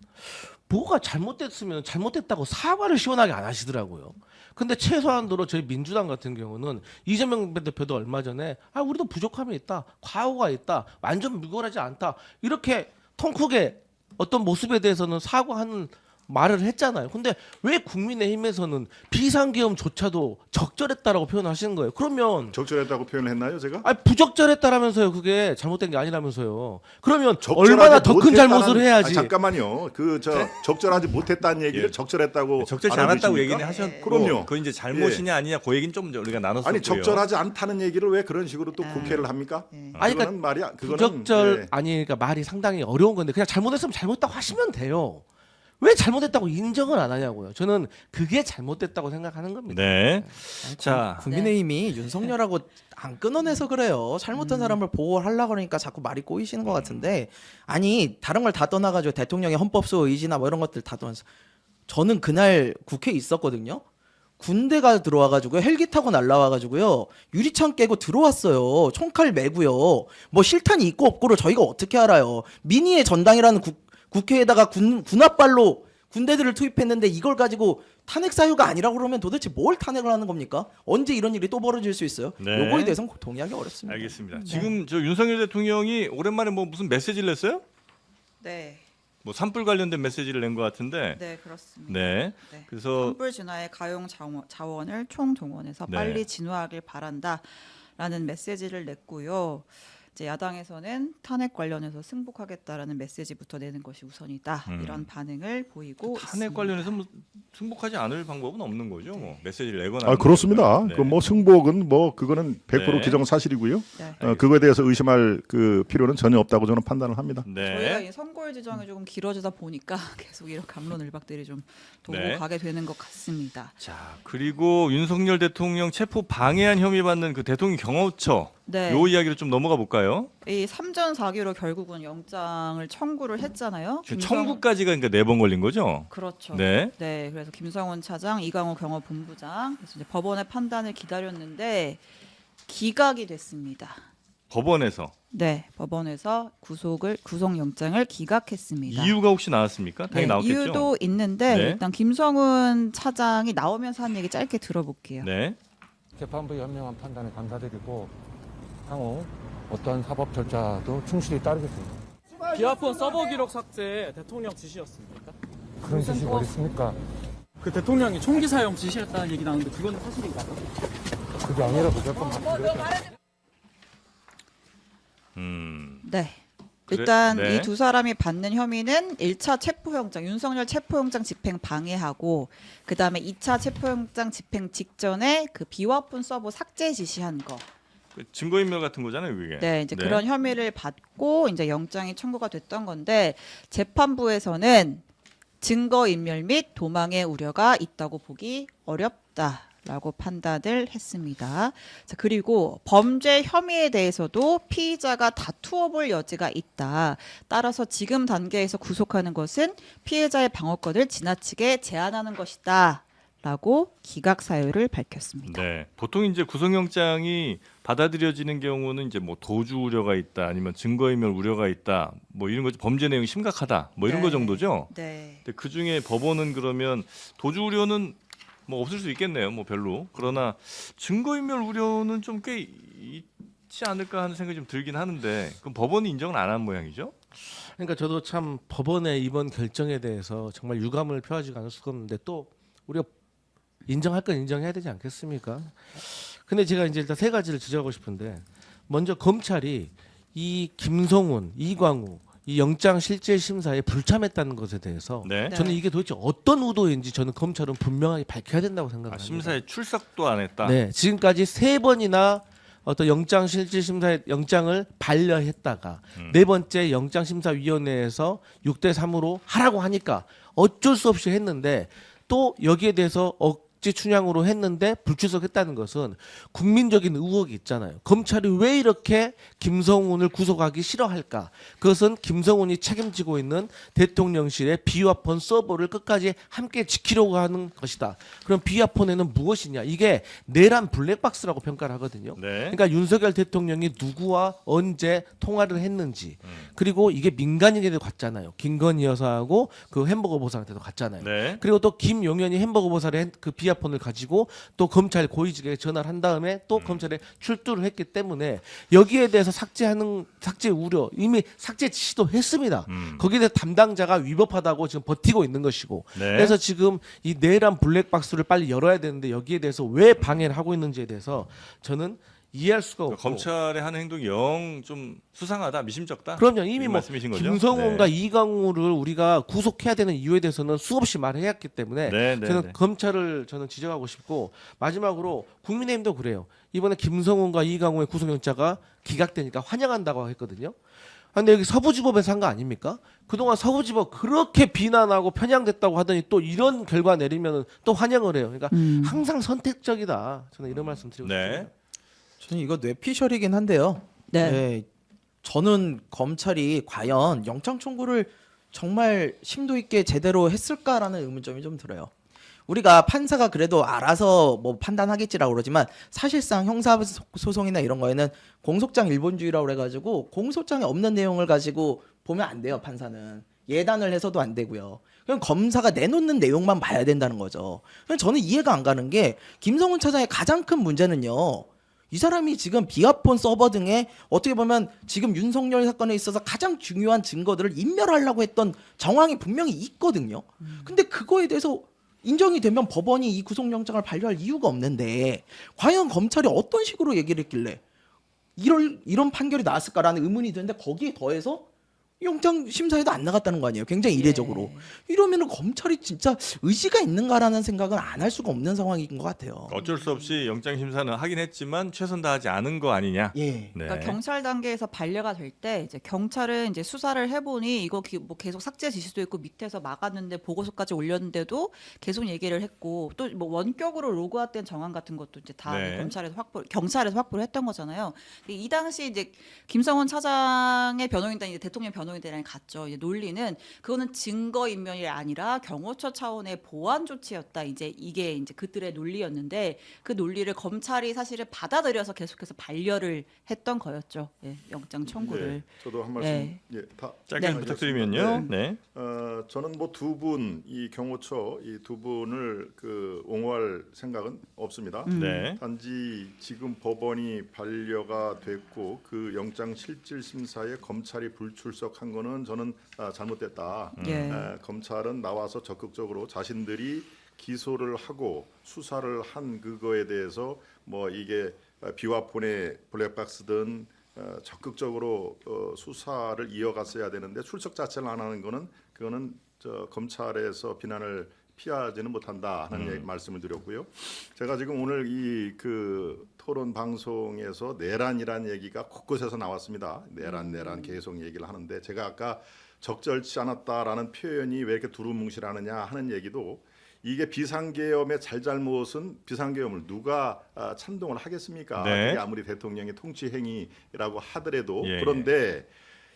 뭐가 잘못됐으면 잘못됐다고 사과를 시원하게 안 하시더라고요. 근데 최소한도로 저희 민주당 같은 경우는 이재명 대표도 얼마 전에 우리도 부족함이 있다, 과오가 있다, 완전 무결하지 않다 이렇게 통 크게 어떤 모습에 대해서는 사과하는 말을 했잖아요. 근데 왜 국민의힘에서는 비상계엄조차도 적절했다라고 표현하시는 거예요? 그러면 적절했다고 표현을 했나요, 제가? 부적절했다라면서요. 그게 잘못된 게 아니라면서요. 그러면 적절하지 얼마나 더 큰 못했다는- 잘못을 해야지. 아니, 잠깐만요. 적절하지 못했다는 얘기를 예. 적절했다고 적절치 알아두십니까? 않았다고 얘기는 하셨고 그럼요. 그건 이제 잘못이냐 아니냐 그 얘기는 좀 우리가 나눴었고요. 아니 적절하지 않다는 얘기를 왜 그런 식으로 또 국회를 합니까? 아니, 그러니까 그거는 말이야. 그거는 부적절 예. 아니 그러니까 말이 상당히 어려운 건데 그냥 잘못했으면 잘못했다고 하시면 돼요. 왜 잘못했다고 인정을 안 하냐고요. 저는 그게 잘못됐다고 생각하는 겁니다. 네. 자, 국민의힘이 윤석열하고 안 끊어내서 그래요. 잘못한 사람을 보호하려고 그러니까 자꾸 말이 꼬이시는 것 같은데 아니 다른 걸 다 떠나가지고 대통령의 헌법소 의지나 뭐 이런 것들 다 떠나서 저는 그날 국회에 있었거든요. 군대가 들어와가지고 헬기 타고 날라와가지고요 유리창 깨고 들어왔어요. 총칼 메고요. 뭐 실탄이 있고 없고를 저희가 어떻게 알아요? 민의의 전당이라는 국회에다가 군합발로 군대들을 투입했는데 이걸 가지고 탄핵 사유가 아니라고 그러면 도대체 뭘 탄핵을 하는 겁니까? 언제 이런 일이 또 벌어질 수 있어요? 네. 요거에 대해서는 동의하기 어렵습니다. 알겠습니다. 지금 저 윤석열 대통령이 오랜만에 뭐 무슨 메시지를 냈어요? 네, 뭐 산불 관련된 메시지를 낸 것 같은데. 네 그렇습니다. 네. 네. 그래서 산불 진화의 가용 자원을 총동원해서 네. 빨리 진화하길 바란다라는 메시지를 냈고요. 이제 야당에서는 탄핵 관련해서 승복하겠다라는 메시지부터 내는 것이 우선이다. 이런 반응을 보이고 탄핵 있습니다. 관련해서 뭐 승복하지 않을 방법은 없는 거죠. 뭐 메시지를 내거나. 아 그렇습니다. 네. 그 뭐 승복은 뭐 그거는 100% 네. 기정사실이고요. 네. 그거에 대해서 의심할 그 필요는 전혀 없다고 저는 판단을 합니다. 저희가 네. 이 선거일 지정이 조금 길어지다 보니까 계속 이런 갑론을박들이 좀 돌고 네. 가게 되는 것 같습니다. 자, 그리고 윤석열 대통령 체포 방해한 혐의 받는 그 대통령 경호처 네. 요 이야기를 좀 넘어가 볼까요? 이 3전 4기로 결국은 영장을 청구를 했잖아요. 지금 청구까지가 그러니까 4번 걸린 거죠? 그렇죠. 네. 네, 그래서 김성훈 차장, 이강호 경호본부장, 그래서 이제 법원의 판단을 기다렸는데 기각이 됐습니다. 법원에서 네, 법원에서 구속영장을 기각했습니다. 이유가 혹시 나왔습니까? 당연히 네, 나왔겠죠. 이유도 있는데 네. 일단 김성훈 차장이 나오면서 한 얘기 짧게 들어볼게요. 네. 재판부의 현명한 판단에 감사드리고 향후 어떠한 사법 절차도 충실히 따르겠습니다. 비아폰 서버 기록 삭제 대통령 지시였습니까? 그런 지시 어디 있습니까? 그 대통령이 총기 사용 지시했다는 얘기 나오는데 그건 사실인가요? 그게 아니라 무조건 맞습니다. 네. 그래- 일단 네. 이 두 사람이 받는 혐의는 1차 체포영장, 윤석열 체포영장 집행 방해하고 그다음에 2차 체포영장 집행 직전에 그 비화폰 서버 삭제 지시한 거. 그 증거인멸 같은 거잖아요, 그게. 네, 이제 그런 혐의를 받고 이제 영장이 청구가 됐던 건데 재판부에서는 증거인멸 및 도망의 우려가 있다고 보기 어렵다라고 판단을 했습니다. 자, 그리고 범죄 혐의에 대해서도 피의자가 다투어 볼 여지가 있다. 따라서 지금 단계에서 구속하는 것은 피해자의 방어권을 지나치게 제한하는 것이다. 라고 기각 사유를 밝혔습니다. 네. 보통 이제 구속영장이 받아들여지는 경우는 이제 뭐 도주 우려가 있다, 아니면 증거인멸 우려가 있다, 뭐 이런 거죠. 범죄 내용이 심각하다, 뭐 이런 네. 거 정도죠. 네. 근데 그 중에 법원은 그러면 도주 우려는 뭐 없을 수 있겠네요, 뭐 별로. 그러나 증거인멸 우려는 좀 꽤 있지 않을까 하는 생각이 좀 들긴 하는데, 그럼 법원이 인정을 안 한 모양이죠? 그러니까 저도 참 법원의 이번 결정에 대해서 정말 유감을 표하지 않을 수가 없는데 또 우리가 인정할 건 인정해야 되지 않겠습니까? 근데 제가 이제 일단 세 가지를 지적하고 싶은데 먼저 검찰이 이 김성훈, 이광우 이 영장 실질 심사에 불참했다는 것에 대해서 네. 저는 이게 도대체 어떤 의도인지 저는 검찰은 분명하게 밝혀야 된다고 생각합니다. 심사에 출석도 안 했다. 네, 지금까지 3번이나 어떤 영장 실질 심사의 영장을 반려했다가 네 번째 영장 심사위원회에서 6대 3으로 하라고 하니까 어쩔 수 없이 했는데 또 여기에 대해서 억지 춘향으로 했는데 불출석했다는 것은 국민적인 의혹이 있잖아요. 검찰이 왜 이렇게 김성훈을 구속하기 싫어할까? 그것은 김성훈이 책임지고 있는 대통령실의 비화폰 서버를 끝까지 함께 지키려고 하는 것이다. 그럼 비화폰에는 무엇이냐? 이게 내란 블랙박스라고 평가를 하거든요. 네. 그러니까 윤석열 대통령이 누구와 언제 통화를 했는지 그리고 이게 민간인에도 갔잖아요. 김건희 여사하고 그 햄버거 보상한테도 갔잖아요. 네. 그리고 또 김용현이 햄버거 보살의 그 비하 이어폰을 가지고 또 검찰 고위직에 전화를 한 다음에 또 검찰에 출두를 했기 때문에 여기에 대해서 삭제 우려 이미 삭제 지시도 했습니다. 거기에 대해 담당자가 위법하다고 지금 버티고 있는 것이고 네. 그래서 지금 이 내란 블랙박스를 빨리 열어야 되는데 여기에 대해서 왜 방해를 하고 있는지에 대해서 저는 이해할 수가 없고 검찰의 하는 행동이 영 좀 수상하다, 미심쩍다. 그럼요. 이미 이 뭐 말씀이신 거죠? 김성훈과 네. 이강우를 우리가 구속해야 되는 이유에 대해서는 수없이 말해왔기 때문에 네, 네, 저는 네. 검찰을 지적하고 싶고 마지막으로 국민의힘도 그래요. 이번에 김성훈과 이강우의 구속영장가 기각되니까 환영한다고 했거든요. 근데 여기 서부지법에서 한 거 아닙니까? 그동안 서부지법 그렇게 비난하고 편향됐다고 하더니 또 이런 결과 내리면 또 환영을 해요. 그러니까 항상 선택적이다. 저는 이런 말씀 드리고 네. 싶습니다. 저는 이거 뇌피셜이긴 한데요. 네. 저는 검찰이 과연 영장 청구를 정말 심도 있게 제대로 했을까라는 의문점이 좀 들어요. 우리가 판사가 그래도 알아서 뭐 판단하겠지라고 그러지만 사실상 형사 소송이나 이런 거에는 공소장 일본주의라고 그래가지고 공소장에 없는 내용을 가지고 보면 안 돼요. 판사는 예단을 해서도 안 되고요. 그럼 검사가 내놓는 내용만 봐야 된다는 거죠. 그럼 저는 이해가 안 가는 게 김성훈 차장의 가장 큰 문제는요. 이 사람이 지금 비아폰 서버 등에 어떻게 보면 지금 윤석열 사건에 있어서 가장 중요한 증거들을 인멸하려고 했던 정황이 분명히 있거든요. 근데 그거에 대해서 인정이 되면 법원이 이 구속영장을 발효할 이유가 없는데 과연 검찰이 어떤 식으로 얘기를 했길래 이런 판결이 나왔을까라는 의문이 드는데 거기에 더해서 영장 심사에도 안 나갔다는 거 아니에요. 굉장히 이례적으로. 이러면은 검찰이 진짜 의지가 있는가라는 생각은 안 할 수가 없는 상황인 것 같아요. 어쩔 수 없이 영장 심사는 하긴 했지만 최선 다하지 않은 거 아니냐. 예. 네. 그러니까 경찰 단계에서 반려가 될 때 이제 경찰은 이제 수사를 해보니 이거 뭐 계속 삭제 지시도 있고 밑에서 막았는데 보고서까지 올렸는데도 계속 얘기를 했고 또 뭐 원격으로 로그아웃된 정황 같은 것도 이제 다 네. 경찰에서 확보를 했던 거잖아요. 이 당시 이제 김성훈 차장의 변호인단 이제 대통령 변호인단에 갔죠. 이제 논리는 그거는 증거 인멸이 아니라 경호처 차원의 보안 조치였다. 이제 이게 이제 그들의 논리였는데 그 논리를 검찰이 사실은 받아들여서 계속해서 반려를 했던 거였죠. 예, 영장 청구를. 네, 저도 한 말씀 예. 다 짧게 네. 좀 부탁드리면요. 네. 저는 뭐 두 분 이 경호처 이 두 분을 옹호할 생각은 없습니다. 네. 단지 지금 법원이 반려가 됐고 그 영장 실질 심사에 검찰이 불출석한 거는 저는 잘못됐다. 예. 검찰은 나와서 적극적으로 자신들이 기소를 하고 수사를 한 그거에 대해서 뭐 이게 비와폰의 블랙박스든 적극적으로 수사를 이어갔어야 되는데 출석 자체를 안 하는 거는 그거는 검찰에서 비난을 피하지는 못한다 하는 말씀을 드렸고요. 제가 지금 오늘 이 토론 방송에서 내란이란 얘기가 곳곳에서 나왔습니다. 내란 계속 얘기를 하는데 제가 아까 적절치 않았다라는 표현이 왜 이렇게 두루뭉실하느냐 하는 얘기도 이게 비상계엄의 잘잘못은 비상계엄을 누가 찬동을 하겠습니까? 네. 그게 아무리 대통령의 통치 행위라고 하더라도 예. 그런데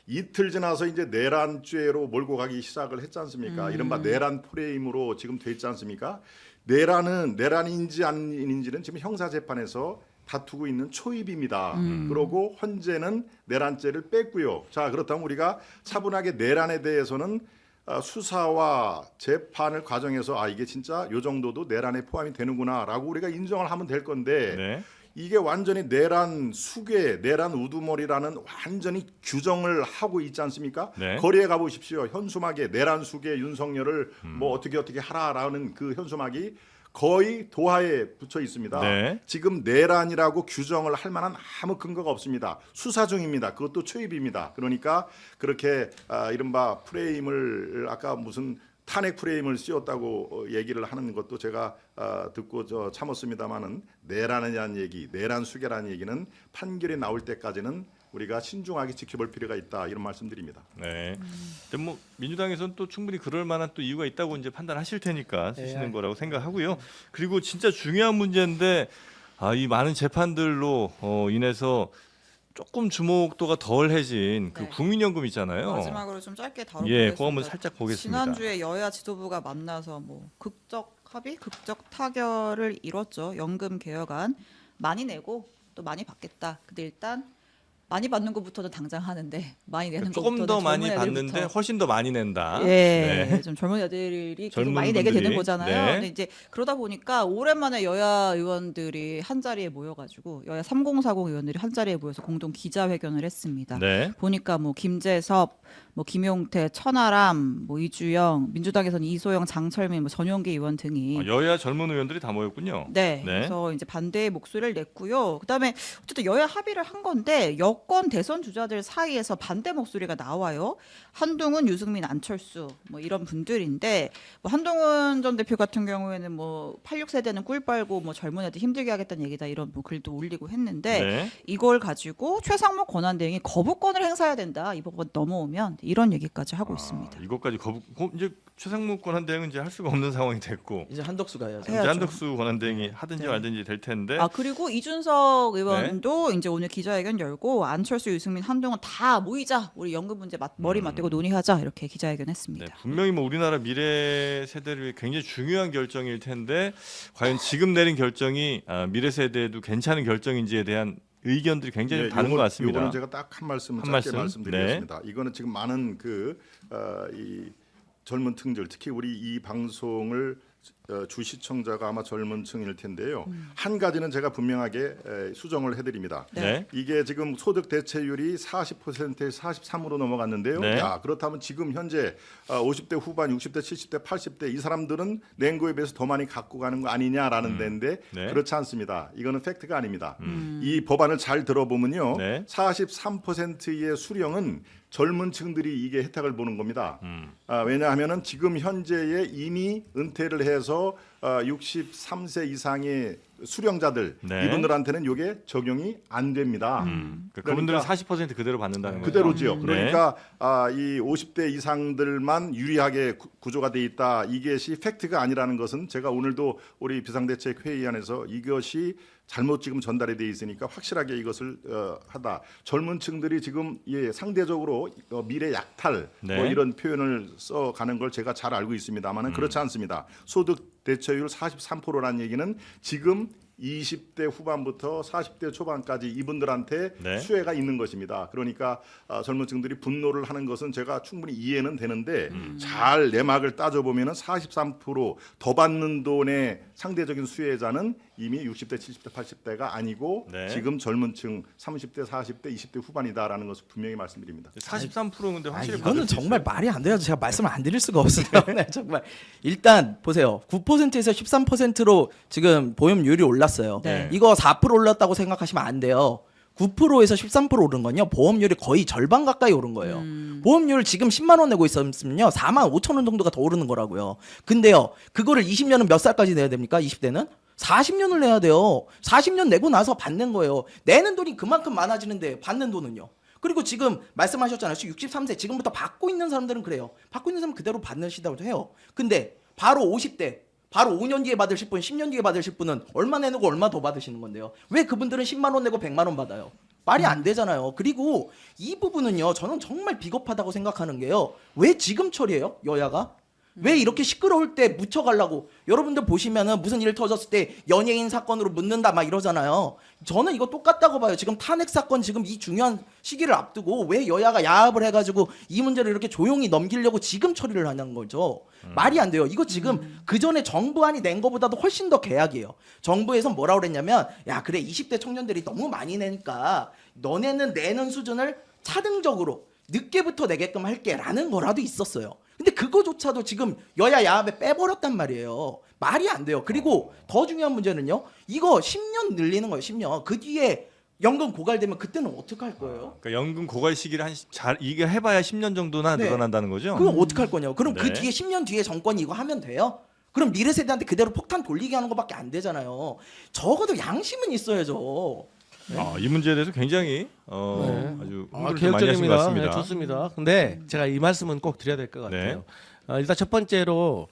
이틀 지나서 이제 내란죄로 몰고 가기 시작을 했지 않습니까? 이른바 내란 프레임으로 지금 돼 있지 않습니까? 내란은 내란인지 아닌지는 지금 형사 재판에서 다투고 있는 초입입니다. 그러고 헌재는 내란죄를 뺐고요. 자, 그렇다면 우리가 차분하게 내란에 대해서는 수사와 재판을 과정해서 이게 진짜 요 정도도 내란에 포함이 되는구나라고 우리가 인정을 하면 될 건데 네. 이게 완전히 내란 수괴, 내란 우두머리라는 완전히 규정을 하고 있지 않습니까? 네. 거리에 가보십시오. 현수막에 내란 수괴 윤석열을 뭐 어떻게 하라라는 그 현수막이 거의 도하에 붙여 있습니다. 네. 지금 내란이라고 규정을 할 만한 아무 근거가 없습니다. 수사 중입니다. 그것도 초입입니다. 그러니까 그렇게 이른바 프레임을 아까 무슨 탄핵 프레임을 씌웠다고 얘기를 하는 것도 제가 듣고 참았습니다마는 내란이라는 얘기, 내란 수계라는 얘기는 판결이 나올 때까지는 우리가 신중하게 지켜볼 필요가 있다 이런 말씀드립니다. 네. 근데 뭐 민주당에서는 또 충분히 그럴 만한 또 이유가 있다고 이제 판단하실 테니까 쓰시는 거라고 생각하고요. 그리고 진짜 중요한 문제인데 이 많은 재판들로 인해서 조금 주목도가 덜해진 그 네. 국민연금 있잖아요. 마지막으로 좀 짧게 다뤄보겠습니다. 예, 그거 한번 살짝 보겠습니다. 지난주에 여야 지도부가 만나서 뭐 극적 합의, 극적 타결을 이뤘죠. 연금 개혁안 많이 내고 또 많이 받겠다. 근데 일단 많이 받는 것부터는 당장 하는데 많이 내는 조금 것부터는 더 많이 젊은 받는데 애들부터. 훨씬 더 많이 낸다. 예, 네. 좀 젊은 애들이 계속 젊은 많이 내게 분들이. 되는 거잖아요. 네. 근데 이제 그러다 보니까 오랜만에 여야 의원들이 한 자리에 모여가지고 여야 3040 의원들이 한 자리에 모여서 공동 기자회견을 했습니다. 네. 보니까 뭐 김재섭, 뭐 김용태, 천하람, 뭐 이주영, 민주당에서는 이소영, 장철민, 뭐 전용기 의원 등이 여야 젊은 의원들이 다 모였군요. 네, 네. 그래서 이제 반대의 목소리를 냈고요. 그다음에 어쨌든 여야 합의를 한 건데 여권 대선 주자들 사이에서 반대 목소리가 나와요. 한동훈, 유승민, 안철수 뭐 이런 분들인데 뭐 한동훈 전 대표 같은 경우에는 뭐 86세대는 꿀 빨고 뭐 젊은 애들 힘들게 하겠다는 얘기다 이런 뭐 글도 올리고 했는데 네. 이걸 가지고 최상목 권한대행이 거부권을 행사해야 된다. 이 법안 넘어오면 이런 얘기까지 하고 있습니다. 이것까지 이제 최상무 권한대행은 이제 할 수가 없는 상황이 됐고 이제 한덕수가 해야죠. 이제 해야죠. 한덕수 권한대행이 하든지 네. 말든지 될 텐데. 아 그리고 이준석 의원도 이제 오늘 기자회견 열고 안철수, 유승민, 한동훈 다 모이자 우리 연금 문제 머리 맞대고 논의하자 이렇게 기자회견했습니다. 네, 분명히 뭐 우리나라 미래 세대를 위해 굉장히 중요한 결정일 텐데 과연 지금 내린 결정이 미래 세대에도 괜찮은 결정인지에 대한 의견들이 굉장히 다른 것 같습니다. 이거는 제가 딱 한 말씀 한 짧게 말씀? 말씀드리겠습니다. 이거는 지금 많은 이 젊은 층들 특히 우리 이 방송을 주 시청자가 아마 젊은 층일 텐데요. 한 가지는 제가 분명하게 수정을 해드립니다. 네. 이게 지금 소득 대체율이 40%에서 43으로 넘어갔는데요. 네. 야, 그렇다면 지금 현재 50대 후반, 60대, 70대, 80대 이 사람들은 낸 거에 비해서 더 많이 갖고 가는 거 아니냐라는 데인데 네. 그렇지 않습니다. 이거는 팩트가 아닙니다. 이 법안을 잘 들어보면요. 네. 43%의 수령은 젊은 층들이 이게 혜택을 보는 겁니다. 왜냐하면은 지금 현재에 이미 은퇴를 해서 63세 이상의 수령자들 네. 이분들한테는 이게 적용이 안 됩니다. 그분들은 그러니까 40% 그대로 받는다는 거죠. 그대로지요. 네. 그러니까 이 50대 이상들만 유리하게 구조가 돼 있다. 이것이 팩트가 아니라는 것은 제가 오늘도 우리 비상대책회의안에서 이것이 잘못 지금 전달이 돼 있으니까 확실하게 이것을 하다. 젊은 층들이 지금 상대적으로 미래 약탈 네. 뭐 이런 표현을 써가는 걸 제가 잘 알고 있습니다만은 그렇지 않습니다. 소득 대체율 43%라는 얘기는 지금 20대 후반부터 40대 초반까지 이분들한테 네. 수혜가 있는 것입니다. 그러니까 젊은 층들이 분노를 하는 것은 제가 충분히 이해는 되는데 잘 내막을 따져보면 43%더 받는 돈의 상대적인 수혜자는 이미 60대, 70대, 80대가 아니고 네. 지금 젊은 층 30대, 40대, 20대 후반이다라는 것을 분명히 말씀드립니다. 43%인데 확실히 이거는 받을 수 정말 있어요. 말이 안 돼요. 제가 말씀을 안 드릴 수가 없어요. 네, 정말 일단 보세요. 9%에서 13%로 지금 보험료율이 올랐어요. 네. 이거 4% 올랐다고 생각하시면 안 돼요. 9%에서 13% 오른 건요. 보험료율이 거의 절반 가까이 오른 거예요. 보험료를 지금 10만 원 내고 있었으면요. 4만 5천 원 정도가 더 오르는 거라고요. 근데요. 그거를 20년은 몇 살까지 내야 됩니까? 20대는? 40년을 내야 돼요. 40년 내고 나서 받는 거예요. 내는 돈이 그만큼 많아지는데 받는 돈은요. 그리고 지금 말씀하셨잖아요. 63세 지금부터 받고 있는 사람들은 그래요. 받고 있는 사람은 그대로 받으시다고 해요. 근데 바로 50대 바로 5년 뒤에 받으실 분, 10년 뒤에 받으실 분은 얼마 내고 얼마 더 받으시는 건데요. 왜 그분들은 10만 원 내고 100만 원 받아요? 말이 안 되잖아요. 그리고 이 부분은요. 저는 정말 비겁하다고 생각하는 게요. 왜 지금 처리해요? 여야가? 왜 이렇게 시끄러울 때 묻혀가려고. 여러분들 보시면은 무슨 일 터졌을 때 연예인 사건으로 묻는다 막 이러잖아요. 저는 이거 똑같다고 봐요. 지금 탄핵 사건 지금 이 중요한 시기를 앞두고 왜 여야가 야합을 해가지고 이 문제를 이렇게 조용히 넘기려고 지금 처리를 하는 거죠. 말이 안 돼요. 이거 지금 그 전에 정부안이 낸 거보다도 훨씬 더 계약이에요. 정부에서 뭐라고 그랬냐면 야 그래 20대 청년들이 너무 많이 내니까 너네는 내는 수준을 차등적으로 늦게부터 내게끔 할게라는 거라도 있었어요. 근데 그거조차도 지금 여야 야합에 빼버렸단 말이에요. 말이 안 돼요. 그리고 더 중요한 문제는요. 이거 10년 늘리는 거예요. 10년. 그 뒤에 연금 고갈되면 그때는 어떻게 할 거예요? 그러니까 연금 고갈 시기를 이게 해봐야 10년 정도나 네. 늘어난다는 거죠. 그럼 어떻게 할 거냐고. 그럼 네. 그 뒤에 10년 뒤에 정권이 이거 하면 돼요? 그럼 미래 세대한테 그대로 폭탄 돌리게 하는 것밖에 안 되잖아요. 적어도 양심은 있어야죠. 이 문제에 대해서 굉장히 네. 아주 흥분을 많이 하신 것 개혁적입니다. 같습니다. 네, 좋습니다. 근데 제가 이 말씀은 꼭 드려야 될 것 같아요. 일단 첫 번째로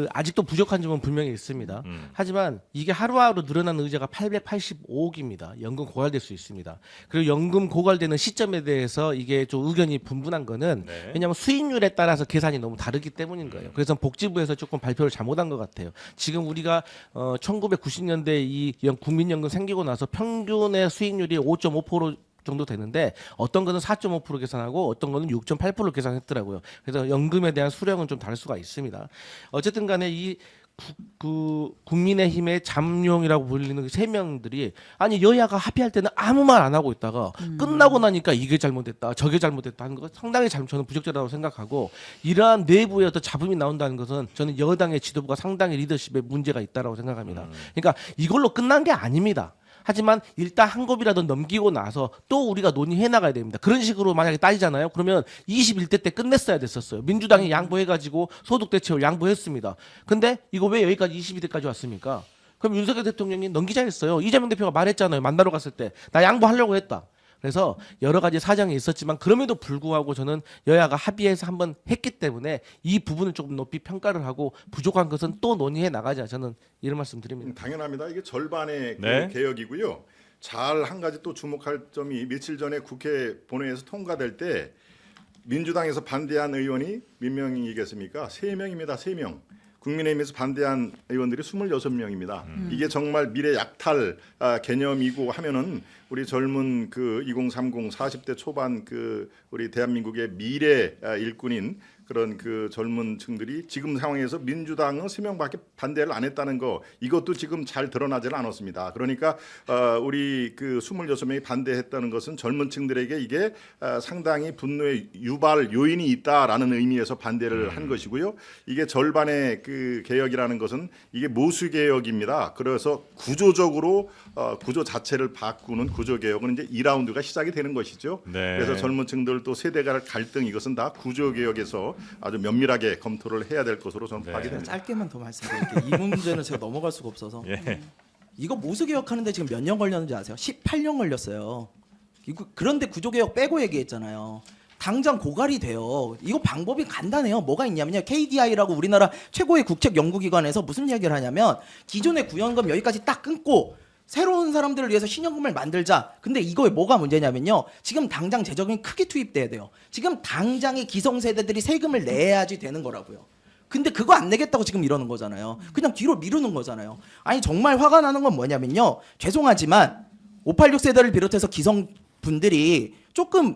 아직도 부족한 점은 분명히 있습니다. 하지만 이게 하루하루 늘어나는 의자가 885억입니다. 연금 고갈될 수 있습니다. 그리고 연금 고갈되는 시점에 대해서 이게 좀 의견이 분분한 거는 네. 왜냐하면 수익률에 따라서 계산이 너무 다르기 때문인 거예요. 그래서 복지부에서 조금 발표를 잘못한 것 같아요. 지금 우리가 1990년대 이 국민연금 생기고 나서 평균의 수익률이 5.5% 정도 되는데 어떤 거는 4.5% 계산하고 어떤 거는 6.8% 계산했더라고요. 그래서 연금에 대한 수령은 좀 다를 수가 있습니다. 어쨌든 간에 이 국민의힘의 잠룡이라고 불리는 그 세 명들이 아니 여야가 합의할 때는 아무 말 안 하고 있다가 끝나고 나니까 이게 잘못됐다 저게 잘못됐다 하는 거 상당히 저는 부적절하다고 생각하고 이러한 내부의 어떤 잡음이 나온다는 것은 저는 여당의 지도부가 상당히 리더십에 문제가 있다라고 생각합니다. 그러니까 이걸로 끝난 게 아닙니다. 하지만 일단 한 kop이라도 넘기고 나서 또 우리가 논의해 나가야 됩니다. 그런 식으로 만약에 따지잖아요. 그러면 21대 때 끝냈어야 됐었어요. 민주당이 양보해가지고 소득 대책을 양보했습니다. 근데 이거 왜 여기까지 22대까지 왔습니까? 그럼 윤석열 대통령이 넘기자 했어요. 이재명 대표가 말했잖아요. 만나러 갔을 때 나 양보하려고 했다. 그래서 여러 가지 사정이 있었지만 그럼에도 불구하고 저는 여야가 합의해서 한번 했기 때문에 이 부분을 조금 높이 평가를 하고 부족한 것은 또 논의해 나가자. 저는 이런 말씀 드립니다. 당연합니다. 이게 절반의 네. 그 개혁이고요. 잘 한 가지 또 주목할 점이 며칠 전에 국회 본회의에서 통과될 때 민주당에서 반대한 의원이 몇 명이겠습니까? 3명입니다. 3명. 국민의힘에서 반대한 의원들이 26명입니다. 이게 정말 미래 약탈 개념이고 하면은 우리 젊은 그 2030 40대 초반 그 우리 대한민국의 미래 일꾼인 그런 그 젊은 층들이 지금 상황에서 민주당은 3명밖에 반대를 안 했다는 거 이것도 지금 잘 드러나지는 않았습니다. 그러니까 우리 그 26명이 반대했다는 것은 젊은 층들에게 이게 상당히 분노의 유발 요인이 있다라는 의미에서 반대를 한 것이고요. 이게 절반의 그 개혁이라는 것은 이게 모수 개혁입니다. 그래서 구조적으로 구조 자체를 바꾸는 구조 개혁은 이제 2라운드가 시작이 되는 것이죠. 네. 그래서 젊은 층들 또 세대 간 갈등 이것은 다 구조 개혁에서 아주 면밀하게 검토를 해야 될 것으로 저는 파악이 됩니다. 짧게만 더 말씀드릴게요. 이 문제는 제가 넘어갈 수가 없어서. 예. 이거 모수 개혁하는데 지금 몇 년 걸렸는지 아세요? 18년 걸렸어요. 그런데 구조 개혁 빼고 얘기했잖아요. 당장 고갈이 돼요. 이거 방법이 간단해요. 뭐가 있냐면요. KDI라고 우리나라 최고의 국책 연구기관에서 무슨 이야기를 하냐면 기존의 구연금 여기까지 딱 끊고 새로운 사람들을 위해서 신연금을 만들자. 근데 이거에 뭐가 문제냐면요. 지금 당장 재정이 크게 투입돼야 돼요. 지금 당장의 기성세대들이 세금을 내야지 되는 거라고요. 근데 그거 안 내겠다고 지금 이러는 거잖아요. 그냥 뒤로 미루는 거잖아요. 아니 정말 화가 나는 건 뭐냐면요. 죄송하지만 586 세대를 비롯해서 기성분들이 조금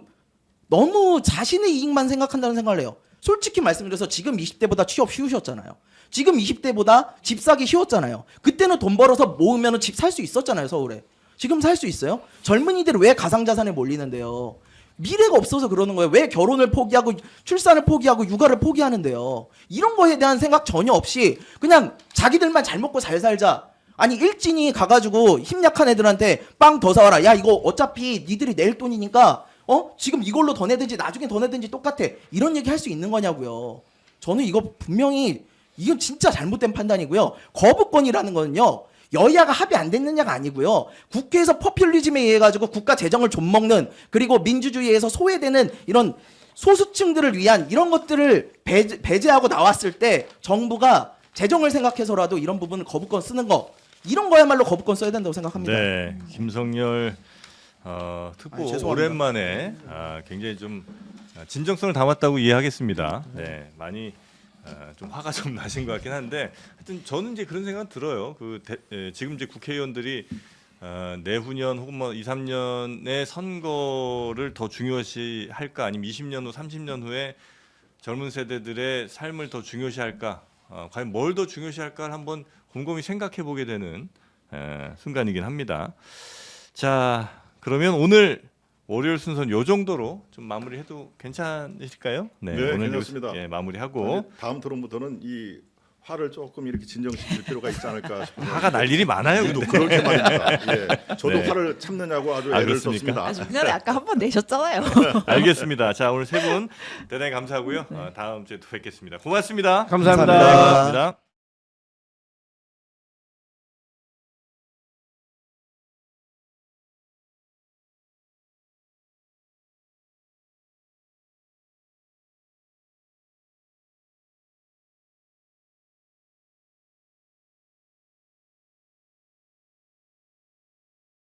너무 자신의 이익만 생각한다는 생각을 해요. 솔직히 말씀드려서 지금 20대보다 취업 쉬우셨잖아요. 지금 20대보다 집 사기 쉬웠잖아요. 그때는 돈 벌어서 모으면 집 살 수 있었잖아요, 서울에. 지금 살 수 있어요? 젊은이들은 왜 가상자산에 몰리는데요? 미래가 없어서 그러는 거예요. 왜 결혼을 포기하고 출산을 포기하고 육아를 포기하는데요? 이런 거에 대한 생각 전혀 없이 그냥 자기들만 잘 먹고 잘 살자. 아니 일진이 가가지고 힘 약한 애들한테 빵 더 사와라. 야 이거 어차피 니들이 낼 돈이니까 지금 이걸로 더 내든지 나중에 더 내든지 똑같아. 이런 얘기 할 수 있는 거냐고요. 저는 이거 분명히 이건 진짜 잘못된 판단이고요. 거부권이라는 거는요. 여야가 합의 안 됐느냐가 아니고요. 국회에서 포퓰리즘에 의해 가지고 국가 재정을 좀먹는 그리고 민주주의에서 소외되는 이런 소수층들을 위한 이런 것들을 배제하고 나왔을 때 정부가 재정을 생각해서라도 이런 부분을 거부권 쓰는 거 이런 거야말로 거부권 써야 된다고 생각합니다. 네, 김성열 특보 죄송합니다. 오랜만에 굉장히 좀 진정성을 담았다고 이해하겠습니다. 네, 많이 좀 화가 좀 나신 것 같긴 한데 하여튼 저는 이제 그런 생각은 들어요. 지금 이제 국회의원들이 내후년 혹은 뭐 2, 3년의 선거를 더 중요시할까 아니면 20년 후, 30년 후에 젊은 세대들의 삶을 더 중요시할까 과연 뭘 더 중요시할까를 한번 곰곰이 생각해 보게 되는 순간이긴 합니다. 자, 그러면 오늘 월요일 순서는 요 정도로 좀 마무리해도 괜찮으실까요? 네, 오늘 괜찮습니다. 여기서, 마무리하고 다음 토론부터는 이 화를 조금 이렇게 진정시킬 필요가 있지 않을까 싶어요. 화가 날 일이 많아요. 또 근데. 그렇게 말입니다. 예, 저도 네. 화를 참느냐고 아주 아, 애를 그렇습니까? 썼습니다. 아, 중간에 아까 한 번 내셨잖아요. 알겠습니다. 자, 오늘 세 분 대단히 감사하고요. 다음 주에 또 뵙겠습니다. 고맙습니다. 감사합니다. 감사합니다. 고맙습니다.